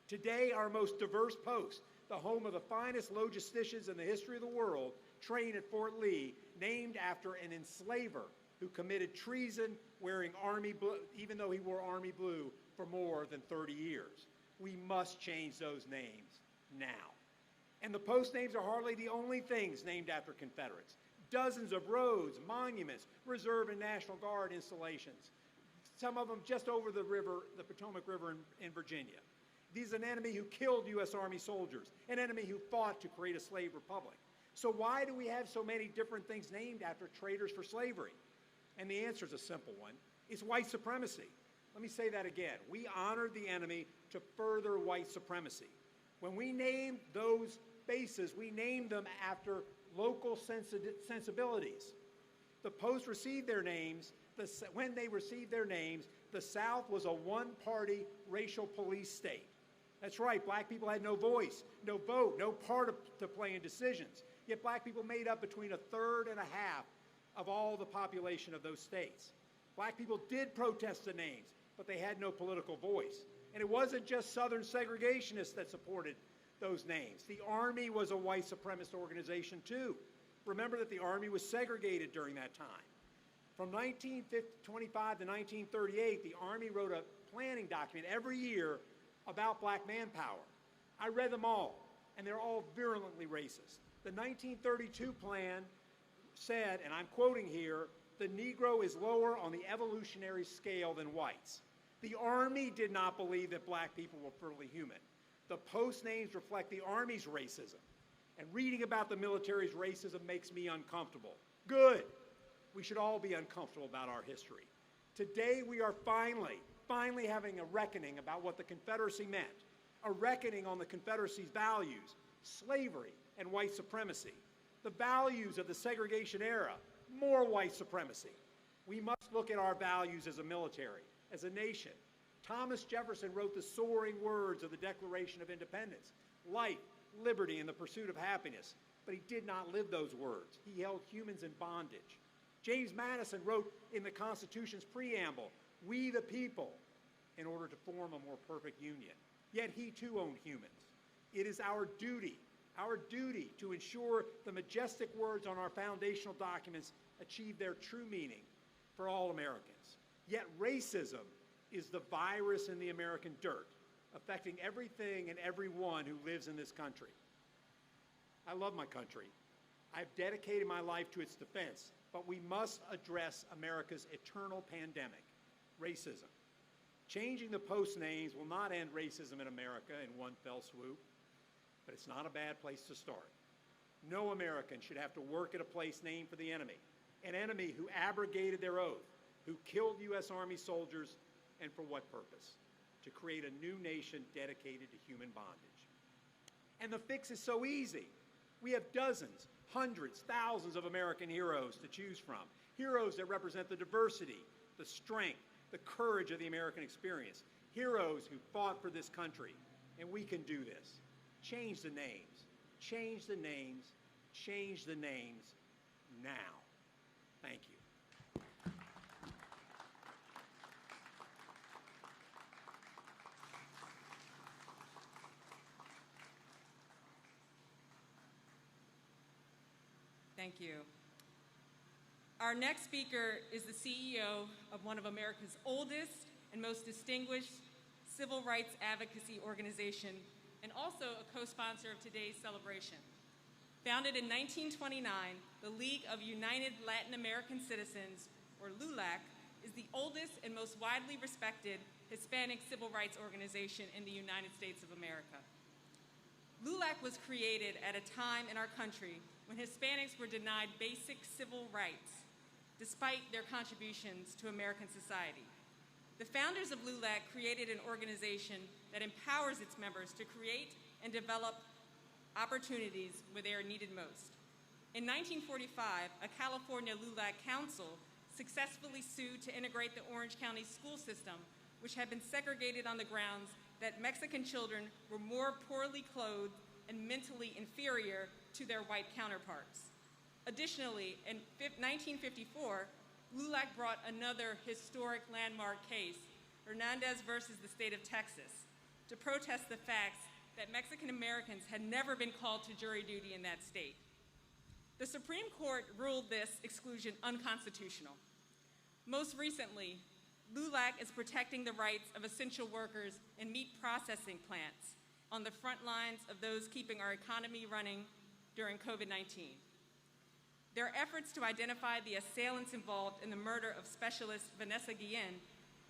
Today, our most diverse post, the home of the finest logisticians in the history of the world, train at Fort Lee, named after an enslaver who committed treason wearing Army blue, even though he wore Army blue for more than 30 years. We must change those names now. And the post names are hardly the only things named after Confederates. Dozens of roads, monuments, Reserve and National Guard installations, some of them just over the river, the Potomac River in Virginia. These are an enemy who killed U.S. Army soldiers, an enemy who fought to create a slave republic. So why do we have so many different things named after traitors for slavery? And the answer is a simple one. It's white supremacy. Let me say that again. We honored the enemy to further white supremacy. When we named those bases, we named them after local sensibilities. The Post received their names. When they received their names, the South was a one-party racial police state. That's right, black people had no voice, no vote, no part to play in decisions. Yet black people made up between 1/3 and 1/2 of all the population of those states. Black people did protest the names, but they had no political voice. And it wasn't just Southern segregationists that supported those names. The Army was a white supremacist organization too. Remember that the Army was segregated during that time. From 1925 to 1938, the Army wrote a planning document every year about black manpower. I read them all, and they're all virulently racist. The 1932 plan said, and I'm quoting here, the Negro is lower on the evolutionary scale than whites. The Army did not believe that black people were fully human. The post names reflect the Army's racism. And reading about the military's racism makes me uncomfortable. Good. We should all be uncomfortable about our history. Today we are finally having a reckoning about what the Confederacy meant, a reckoning on the Confederacy's values, slavery and white supremacy, the values of the segregation era, more white supremacy. We must look at our values as a military, as a nation. Thomas Jefferson wrote the soaring words of the Declaration of Independence, life, liberty, and the pursuit of happiness, but he did not live those words. He held humans in bondage. James Madison wrote in the Constitution's preamble, "We the people," in order to form a more perfect union. Yet he too owned humans. It is our duty to ensure the majestic words on our foundational documents achieve their true meaning for all Americans. Yet racism is the virus in the American dirt, affecting everything and everyone who lives in this country. I love my country. I've dedicated my life to its defense, but we must address America's eternal pandemic, racism. Changing the post names will not end racism in America in one fell swoop, but it's not a bad place to start. No American should have to work at a place named for the enemy, an enemy who abrogated their oath, who killed U.S. Army soldiers, and for what purpose? To create a new nation dedicated to human bondage. And the fix is so easy. We have dozens, hundreds, thousands of American heroes to choose from. Heroes that represent the diversity, the strength, the courage of the American experience. Heroes who fought for this country. And we can do this. Change the names. Change the names. Change the names now. Thank you. Thank you. Our next speaker is the CEO of one of America's oldest and most distinguished civil rights advocacy organization, and also a co-sponsor of today's celebration. Founded in 1929, the League of United Latin American Citizens, or LULAC, is the oldest and most widely respected Hispanic civil rights organization in the United States of America. LULAC was created at a time in our country when Hispanics were denied basic civil rights, despite their contributions to American society. The founders of LULAC created an organization that empowers its members to create and develop opportunities where they are needed most. In 1945, a California LULAC council successfully sued to integrate the Orange County school system, which had been segregated on the grounds that Mexican children were more poorly clothed and mentally inferior to their white counterparts. Additionally, in 1954, LULAC brought another historic landmark case, Hernandez versus the state of Texas, to protest the facts that Mexican Americans had never been called to jury duty in that state. The Supreme Court ruled this exclusion unconstitutional. Most recently, LULAC is protecting the rights of essential workers in meat processing plants on the front lines of those keeping our economy running during COVID-19. Their efforts to identify the assailants involved in the murder of specialist Vanessa Guillen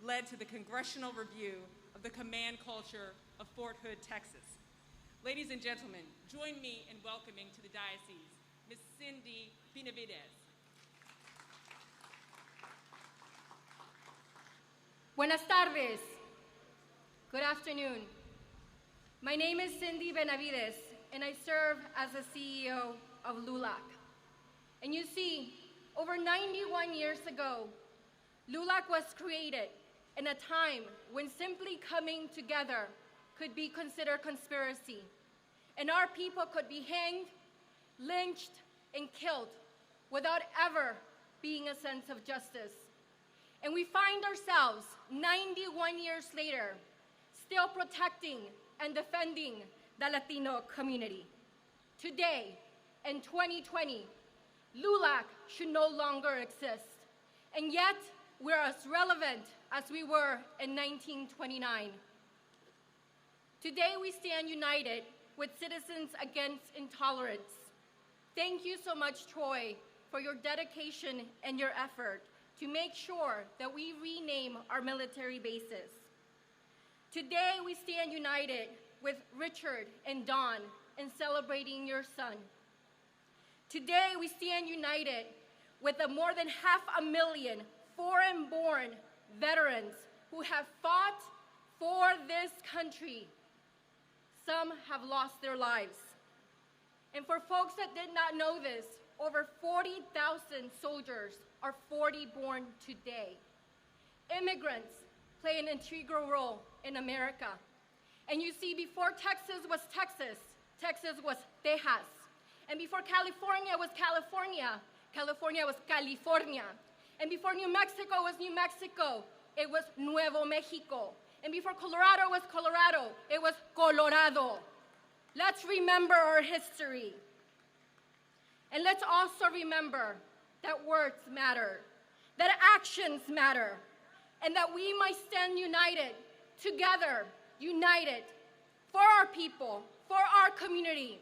led to the congressional review of the command culture of Fort Hood, Texas. Ladies and gentlemen, join me in welcoming to the diocese, Ms. Cindy Benavides. Buenas tardes. Good afternoon. My name is Cindy Benavides, and I serve as the CEO of LULAC. And you see, over 91 years ago, LULAC was created in a time when simply coming together could be considered conspiracy, and our people could be hanged, lynched, and killed without ever being a sense of justice. And we find ourselves 91 years later still protecting and defending the Latino community. Today, in 2020, LULAC should no longer exist. And yet, we're as relevant as we were in 1929. Today, we stand united with Citizens Against Intolerance. Thank you so much, Troy, for your dedication and your effort to make sure that we rename our military bases. Today, we stand united with Richard and Dawn in celebrating your son. Today, we stand united with the more than 500,000 foreign-born veterans who have fought for this country. Some have lost their lives. And for folks that did not know this, over 40,000 soldiers are 40-born today. Immigrants play an integral role in America. And you see, before Texas was Texas, Texas was Texas. And before California was California, California was California. And before New Mexico was New Mexico, it was Nuevo Mexico. And before Colorado was Colorado, it was Colorado. Let's remember our history. And let's also remember that words matter, that actions matter, and that we might stand united, together, united, for our people, for our community,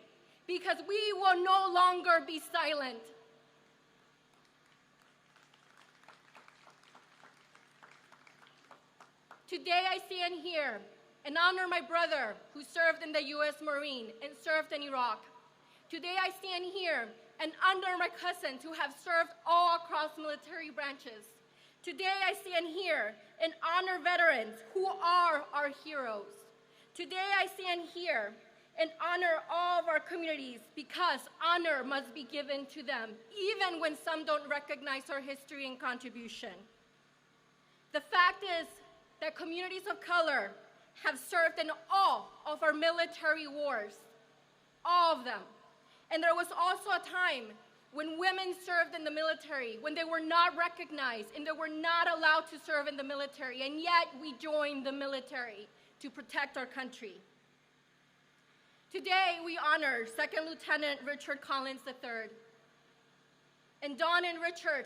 because we will no longer be silent. Today I stand here and honor my brother who served in the U.S. Marine and served in Iraq. Today I stand here and honor my cousins who have served all across military branches. Today I stand here and honor veterans who are our heroes. Today I stand here and honor all of our communities because honor must be given to them, even when some don't recognize our history and contribution. The fact is that communities of color have served in all of our military wars, all of them. And there was also a time when women served in the military, when they were not recognized and they were not allowed to serve in the military, and yet we joined the military to protect our country. Today, we honor Second Lieutenant Richard Collins III. And Dawn and Richard,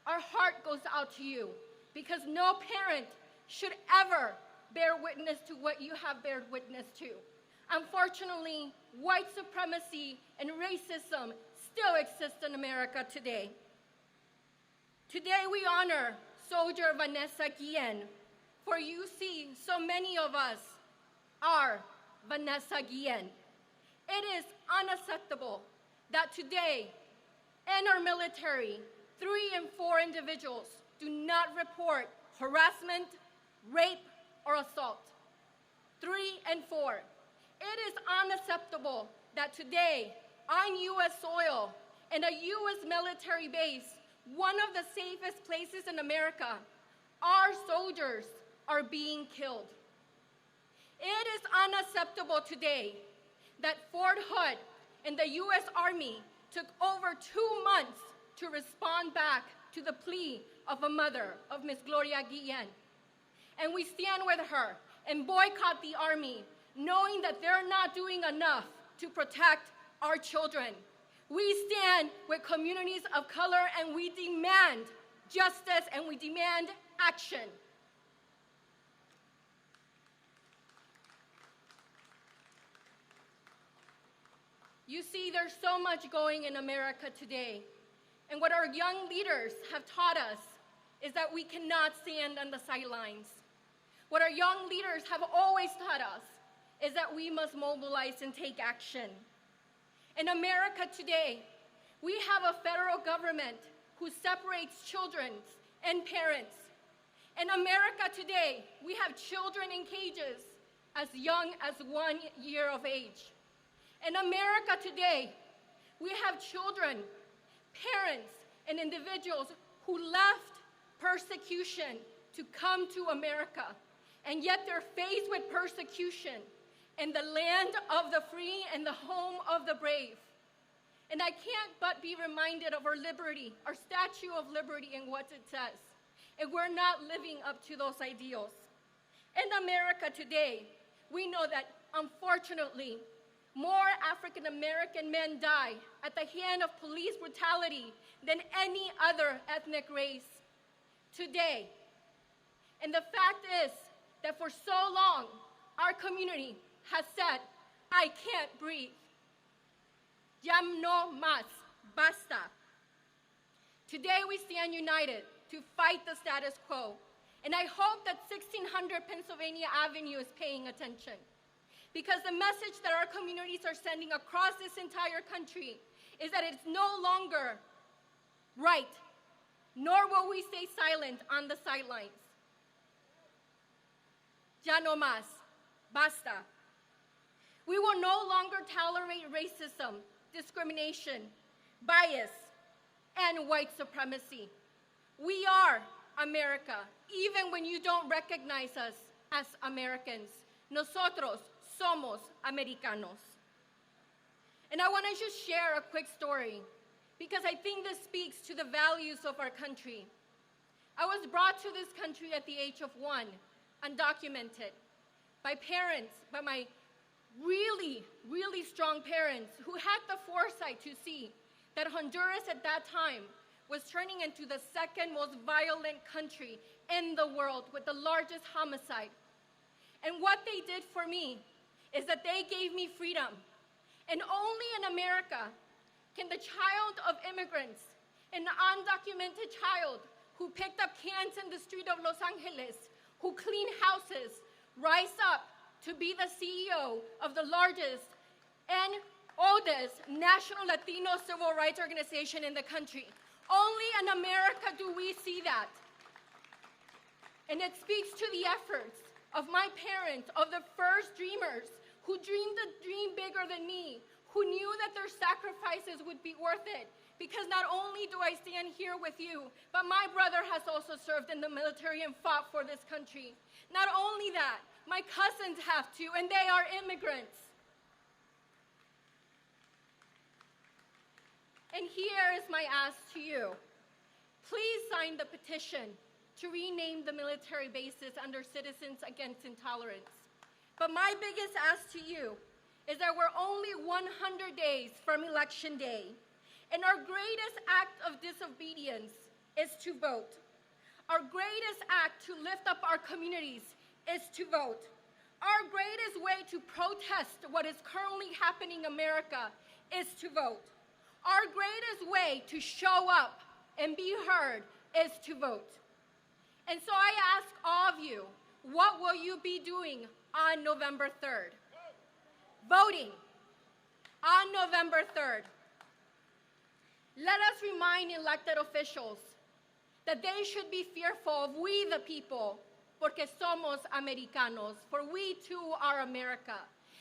our heart goes out to you because no parent should ever bear witness to what you have bared witness to. Unfortunately, white supremacy and racism still exist in America today. Today we honor soldier Vanessa Guillen, for you see, so many of us are Vanessa Guillen. It is unacceptable that today in our military, 3 in 4 individuals do not report harassment, rape, or assault. 3 in 4. It is unacceptable that today, on U.S. soil, in a U.S. military base, one of the safest places in America, our soldiers are being killed. It is unacceptable today that Fort Hood and the U.S. Army took over 2 months to respond back to the plea of a mother, of Miss Gloria Guillen. And we stand with her and boycott the Army, knowing that they're not doing enough to protect our children. We stand with communities of color and we demand justice and we demand action. You see, there's so much going in America today. And what our young leaders have taught us is that we cannot stand on the sidelines. What our young leaders have always taught us is that we must mobilize and take action. In America today, we have a federal government who separates children and parents. In America today, we have children in cages as young as 1 year of age. In America today, we have children, parents, and individuals who left persecution to come to America, and yet they're faced with persecution in the land of the free and the home of the brave. And I can't but be reminded of our liberty, our Statue of Liberty and what it says. And we're not living up to those ideals. In America today, we know that unfortunately, More African American men die at the hand of police brutality than any other ethnic race today. And the fact is that for so long, our community has said, I can't breathe. Ya no más, basta. Today we stand united to fight the status quo. And I hope that 1600 Pennsylvania Avenue is paying attention. Because the message that our communities are sending across this entire country is that it's no longer right, nor will we stay silent on the sidelines. Ya no más, basta. We will no longer tolerate racism, discrimination, bias, and white supremacy. We are America, even when you don't recognize us as Americans. Nosotros somos americanos. And I want to just share a quick story because I think this speaks to the values of our country. I was brought to this country at the age of 1, undocumented, by parents, by my really, really strong parents who had the foresight to see that Honduras at that time was turning into the second most violent country in the world with the largest homicide. And what they did for me is that they gave me freedom. And only in America can the child of immigrants, an undocumented child who picked up cans in the street of Los Angeles, who cleaned houses, rise up to be the CEO of the largest and oldest national Latino civil rights organization in the country. Only in America do we see that. And it speaks to the efforts of my parents, of the first dreamers who dreamed a dream bigger than me, who knew that their sacrifices would be worth it. Because not only do I stand here with you, but my brother has also served in the military and fought for this country. Not only that, my cousins have too, and they are immigrants. And here is my ask to you. Please sign the petition to rename the military bases under Citizens Against Intolerance. But my biggest ask to you is that we're only 100 days from Election Day, and our greatest act of disobedience is to vote. Our greatest act to lift up our communities is to vote. Our greatest way to protest what is currently happening in America is to vote. Our greatest way to show up and be heard is to vote. And so I ask all of you, what will you be doing on November 3rd? Voting on November 3rd. Let us remind elected officials that they should be fearful of we the people, porque somos americanos, for we too are America.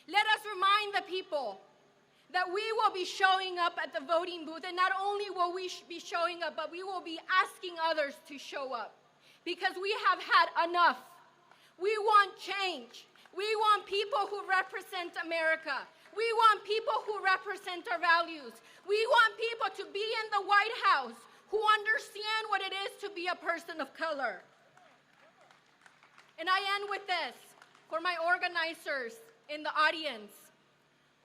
Let us remind the people that we will be showing up at the voting booth, and not only will we be showing up, but we will be asking others to show up, because we have had enough. We want change. We want people who represent America. We want people who represent our values. We want people to be in the White House who understand what it is to be a person of color. And I end with this, for my organizers in the audience.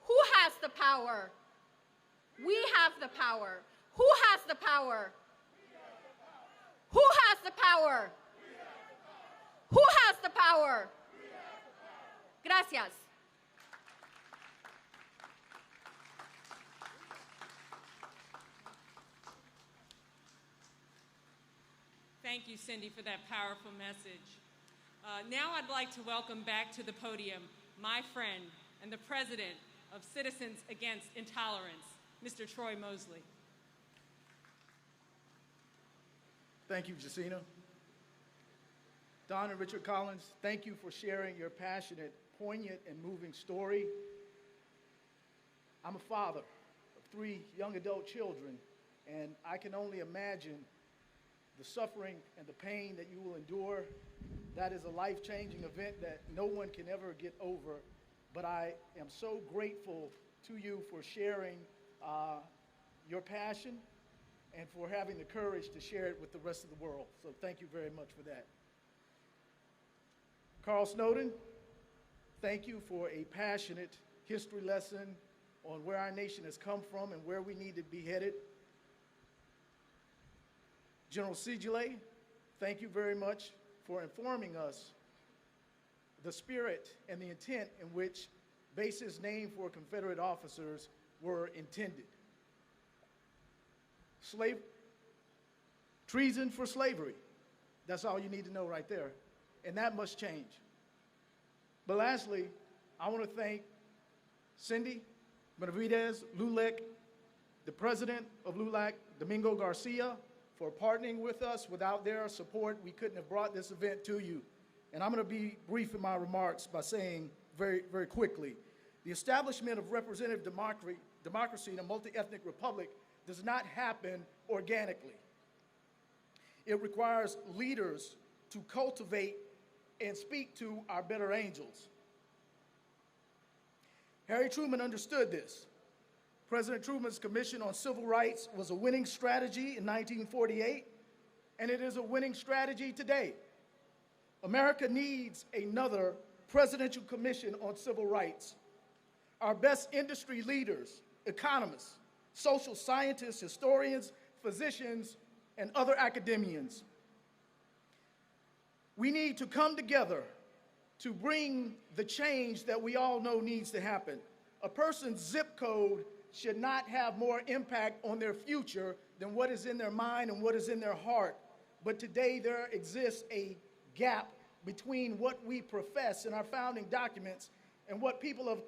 Who has the power? We have the power. Who has the power? Who has the power? Who has the power? Gracias. Thank you, Cindy, for that powerful message. Now I'd like to welcome back to the podium my friend and the president of Citizens Against Intolerance, Mr. Troy Mosley. Thank you, Jacina. Don and Richard Collins, thank you for sharing your passionate, poignant, and moving story. I'm a father of 3 young adult children, and I can only imagine the suffering and the pain that you will endure. That is a life-changing event that no one can ever get over. But I am so grateful to you for sharing your passion and for having the courage to share it with the rest of the world. So thank you very much for that. Carl Snowden, thank you for a passionate history lesson on where our nation has come from and where we need to be headed. General Seidule, thank you very much for informing us the spirit and the intent in which bases named for Confederate officers were intended. Treason for slavery. That's all you need to know right there. And that must change. But lastly, I want to thank Cindy Benavidez, LULAC, the president of LULAC, Domingo Garcia, for partnering with us. Without their support, we couldn't have brought this event to you. And I'm going to be brief in my remarks by saying very, very quickly, the establishment of representative democracy in a multi-ethnic republic does not happen organically. It requires leaders to cultivate and speak to our better angels. Harry Truman understood this. President Truman's Commission on Civil Rights was a winning strategy in 1948, and it is a winning strategy today. America needs another Presidential Commission on Civil Rights. Our best industry leaders, economists, social scientists, historians, physicians, and other academians. We need to come together to bring the change that we all know needs to happen. A person's zip code should not have more impact on their future than what is in their mind and what is in their heart. But today there exists a gap between what we profess in our founding documents and what people of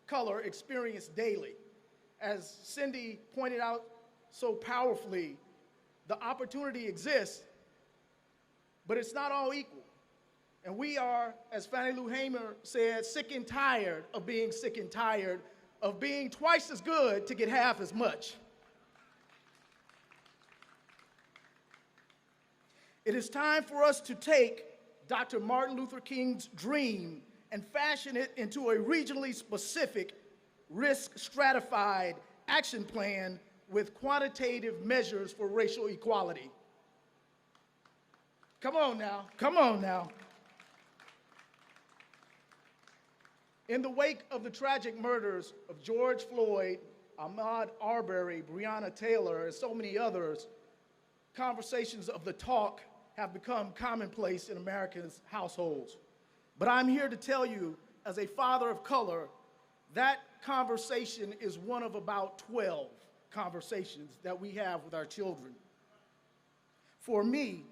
color experience daily. As Cindy pointed out so powerfully, the opportunity exists, but it's not all equal. And we are, as Fannie Lou Hamer said, sick and tired of being sick and tired of being twice as good to get half as much. It is time for us to take Dr. Martin Luther King's dream and fashion it into a regionally specific, risk-stratified action plan with quantitative measures for racial equality. Come on now, come on now. In the wake of the tragic murders of George Floyd, Ahmaud Arbery, Breonna Taylor, and so many others, conversations of the talk have become commonplace in Americans' households. But I'm here to tell you, as a father of color, that conversation is one of about 12 conversations that we have with our children. For me,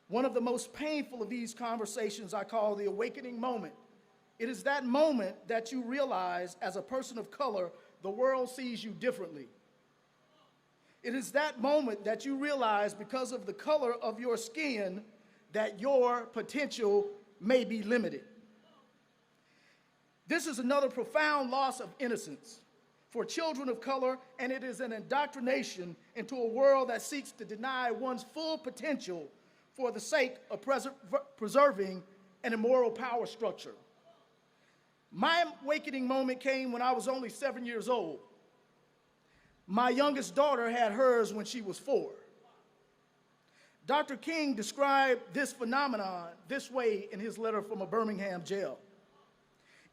one of the most painful of these conversations I call the awakening moment. It is that moment that you realize, as a person of color, the world sees you differently. It is that moment that you realize, because of the color of your skin, that your potential may be limited. This is another profound loss of innocence for children of color, and it is an indoctrination into a world that seeks to deny one's full potential for the sake of preserving an immoral power structure. My awakening moment came when I was only 7 years old. My youngest daughter had hers when she was 4. Dr. King described this phenomenon this way in his letter from a Birmingham jail.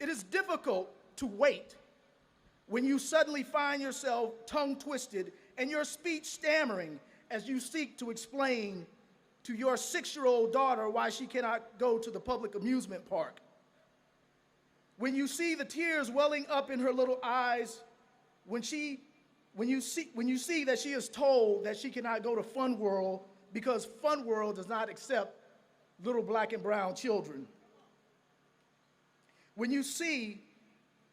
It is difficult to wait when you suddenly find yourself tongue-twisted and your speech stammering as you seek to explain to your 6-year-old daughter why she cannot go to the public amusement park. When you see the tears welling up in her little eyes, when you see that she is told that she cannot go to Fun World because Fun World does not accept little black and brown children. When you see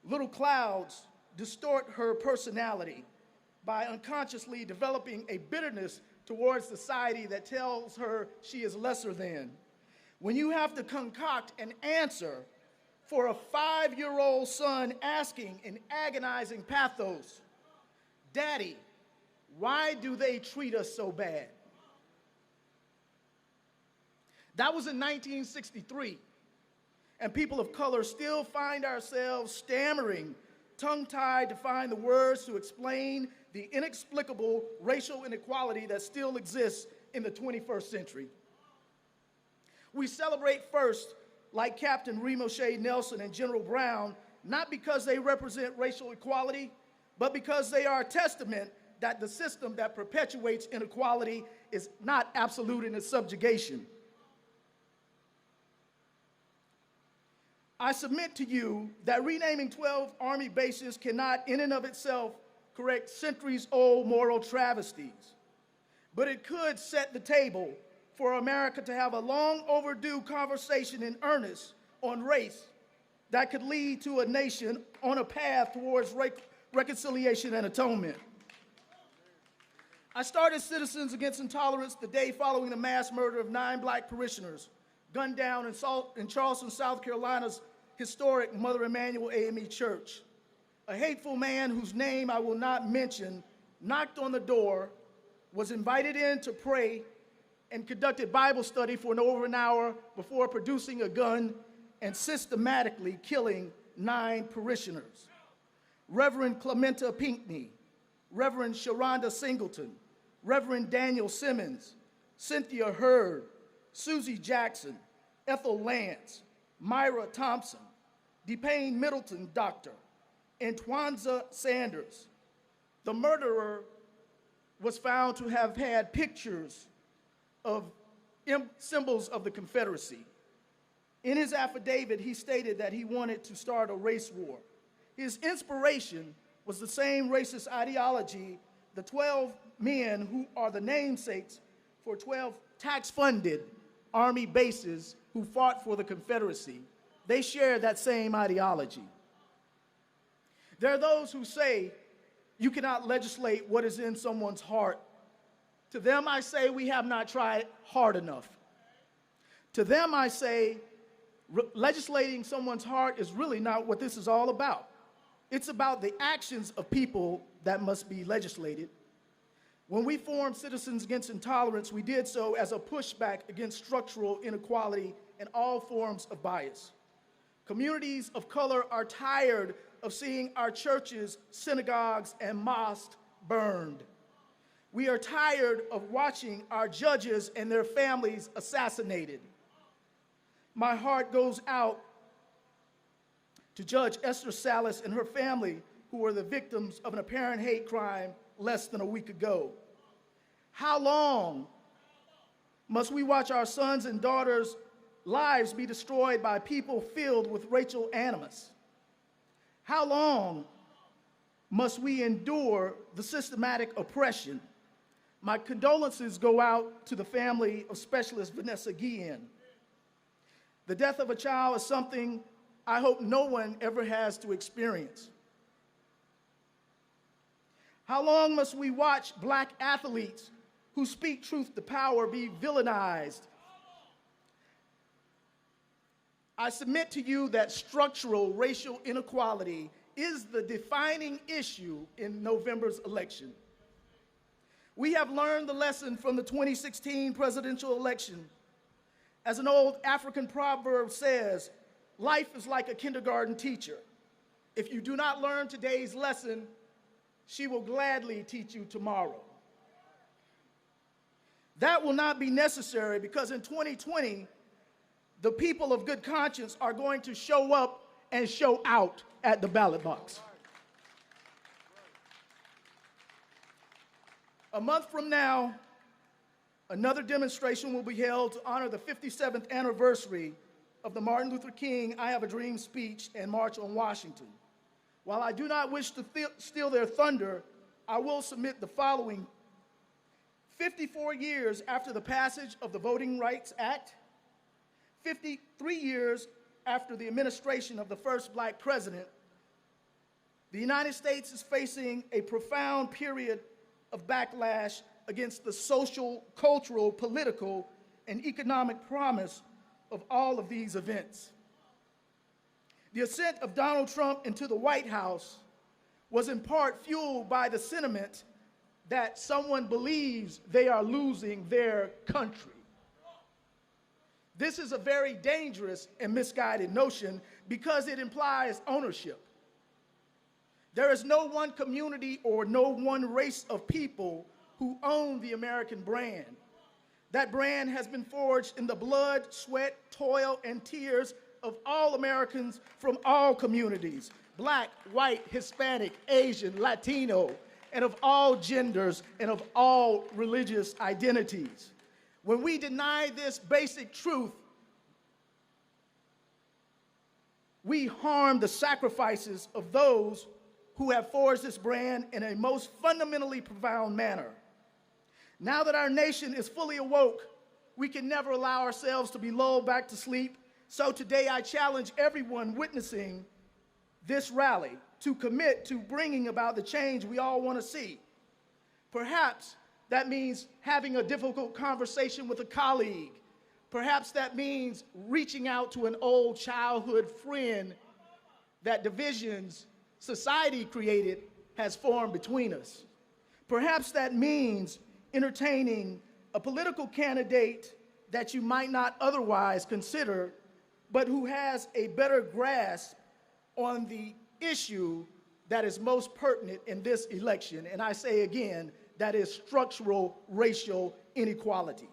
little clouds distort her personality by unconsciously developing a bitterness towards society that tells her she is lesser than. When you have to concoct an answer for a 5-year-old son asking in agonizing pathos, "Daddy, why do they treat us so bad?" That was in 1963, and people of color still find ourselves stammering, tongue-tied to find the words to explain the inexplicable racial inequality that still exists in the 21st century. We celebrate first, like Captain Remo Shea Nelson and General Brown, not because they represent racial equality, but because they are a testament that the system that perpetuates inequality is not absolute in its subjugation. I submit to you that renaming 12 Army bases cannot, in and of itself, correct centuries-old moral travesties, but it could set the table for America to have a long overdue conversation in earnest on race that could lead to a nation on a path towards reconciliation and atonement. I started Citizens Against Intolerance the day following the mass murder of 9 black parishioners gunned down in Charleston, South Carolina's historic Mother Emanuel AME Church. A hateful man whose name I will not mention knocked on the door, was invited in to pray, and conducted Bible study for over an hour before producing a gun and systematically killing 9 parishioners. Reverend Clementa Pinckney, Reverend Sharonda Singleton, Reverend Daniel Simmons, Cynthia Hurd, Susie Jackson, Ethel Lance, Myra Thompson, DePayne Middleton Doctor, and Twanza Sanders. The murderer was found to have had pictures of symbols of the Confederacy. In his affidavit, he stated that he wanted to start a race war. His inspiration was the same racist ideology the 12 men who are the namesakes for 12 tax-funded Army bases who fought for the Confederacy. They share that same ideology. There are those who say you cannot legislate what is in someone's heart. To them, I say we have not tried hard enough. To them, I say legislating someone's heart is really not what this is all about. It's about the actions of people that must be legislated. When we formed Citizens Against Intolerance, we did so as a pushback against structural inequality and all forms of bias. Communities of color are tired of seeing our churches, synagogues, and mosques burned. We are tired of watching our judges and their families assassinated. My heart goes out to Judge Esther Salas and her family, who were the victims of an apparent hate crime less than a week ago. How long must we watch our sons and daughters' lives be destroyed by people filled with racial animus? How long must we endure the systematic oppression? My condolences go out to the family of Specialist Vanessa Guillen. The death of a child is something I hope no one ever has to experience. How long must we watch black athletes who speak truth to power be villainized? I submit to you that structural racial inequality is the defining issue in November's election. We have learned the lesson from the 2016 presidential election. As an old African proverb says, life is like a kindergarten teacher. If you do not learn today's lesson, she will gladly teach you tomorrow. That will not be necessary because in 2020, the people of good conscience are going to show up and show out at the ballot box. A month from now, another demonstration will be held to honor the 57th anniversary of the Martin Luther King I Have a Dream speech and March on Washington. While I do not wish to steal their thunder, I will submit the following. 54 years after the passage of the Voting Rights Act, 53 years after the administration of the first black president, the United States is facing a profound period of backlash against the social, cultural, political, and economic promise of all of these events. The ascent of Donald Trump into the White House was in part fueled by the sentiment that someone believes they are losing their country. This is a very dangerous and misguided notion because it implies ownership. There is no one community or no one race of people who own the American brand. That brand has been forged in the blood, sweat, toil, and tears of all Americans from all communities, black, white, Hispanic, Asian, Latino, and of all genders and of all religious identities. When we deny this basic truth, we harm the sacrifices of those who have forged this brand in a most fundamentally profound manner. Now that our nation is fully awoke, we can never allow ourselves to be lulled back to sleep. So today I challenge everyone witnessing this rally to commit to bringing about the change we all want to see. Perhaps that means having a difficult conversation with a colleague. Perhaps that means reaching out to an old childhood friend that divisions society created has formed between us. Perhaps that means entertaining a political candidate that you might not otherwise consider, but who has a better grasp on the issue that is most pertinent in this election. And I say again, that is structural racial inequality.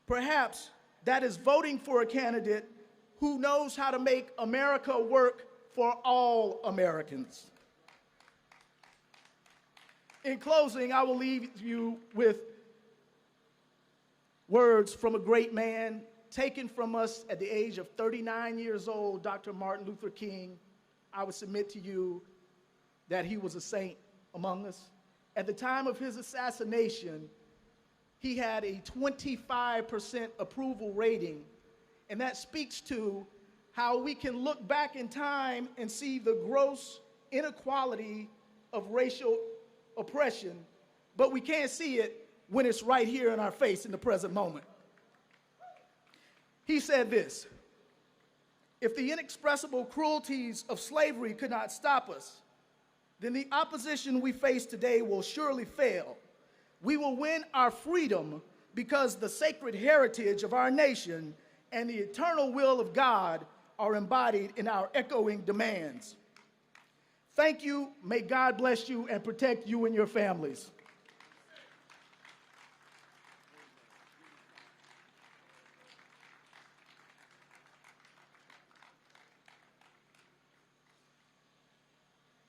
Perhaps that is voting for a candidate who knows how to make America work for all Americans. In closing, I will leave you with words from a great man taken from us at the age of 39 years old, Dr. Martin Luther King. I would submit to you that he was a saint among us. At the time of his assassination, he had a 25% approval rating, and that speaks to how we can look back in time and see the gross inequality of racial oppression, but we can't see it when it's right here in our face in the present moment. He said this: if the inexpressible cruelties of slavery could not stop us, then the opposition we face today will surely fail. We will win our freedom because the sacred heritage of our nation and the eternal will of God are embodied in our echoing demands. Thank you. May God bless you and protect you and your families.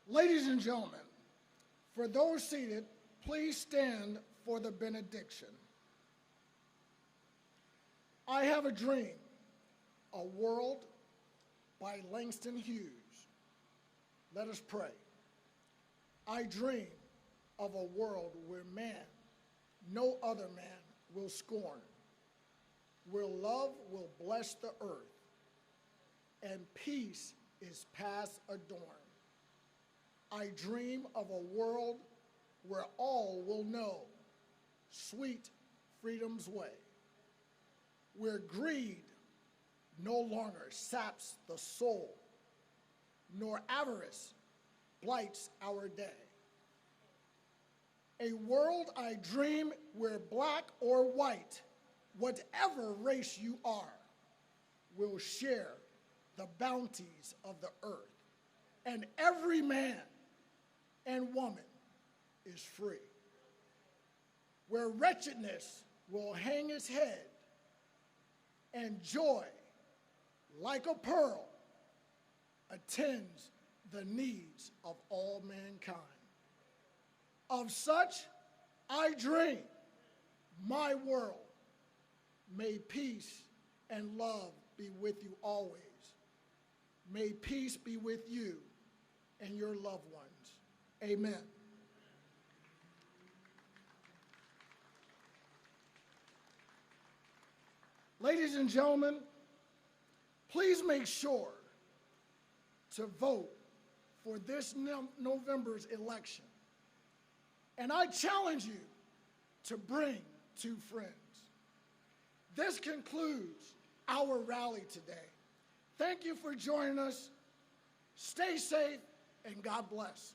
Ladies and gentlemen, for those seated, please stand for the benediction. I Have a Dream, a World by Langston Hughes. Let us pray. I dream of a world where man, no other man, will scorn, where love will bless the earth, and peace is past adorn. I dream of a world where all will know sweet freedom's way, where greed no longer saps the soul, nor avarice blights our day. A world I dream where black or white, whatever race you are, will share the bounties of the earth, and every man and woman is free. Where wretchedness will hang its head, and joy, like a pearl, attends the needs of all mankind. Of such I dream, my world. May peace and love be with you always. May peace be with you and your loved ones. Amen. Ladies and gentlemen, please make sure to vote for this November's election. And I challenge you to bring 2 friends. This concludes our rally today. Thank you for joining us. Stay safe and God bless.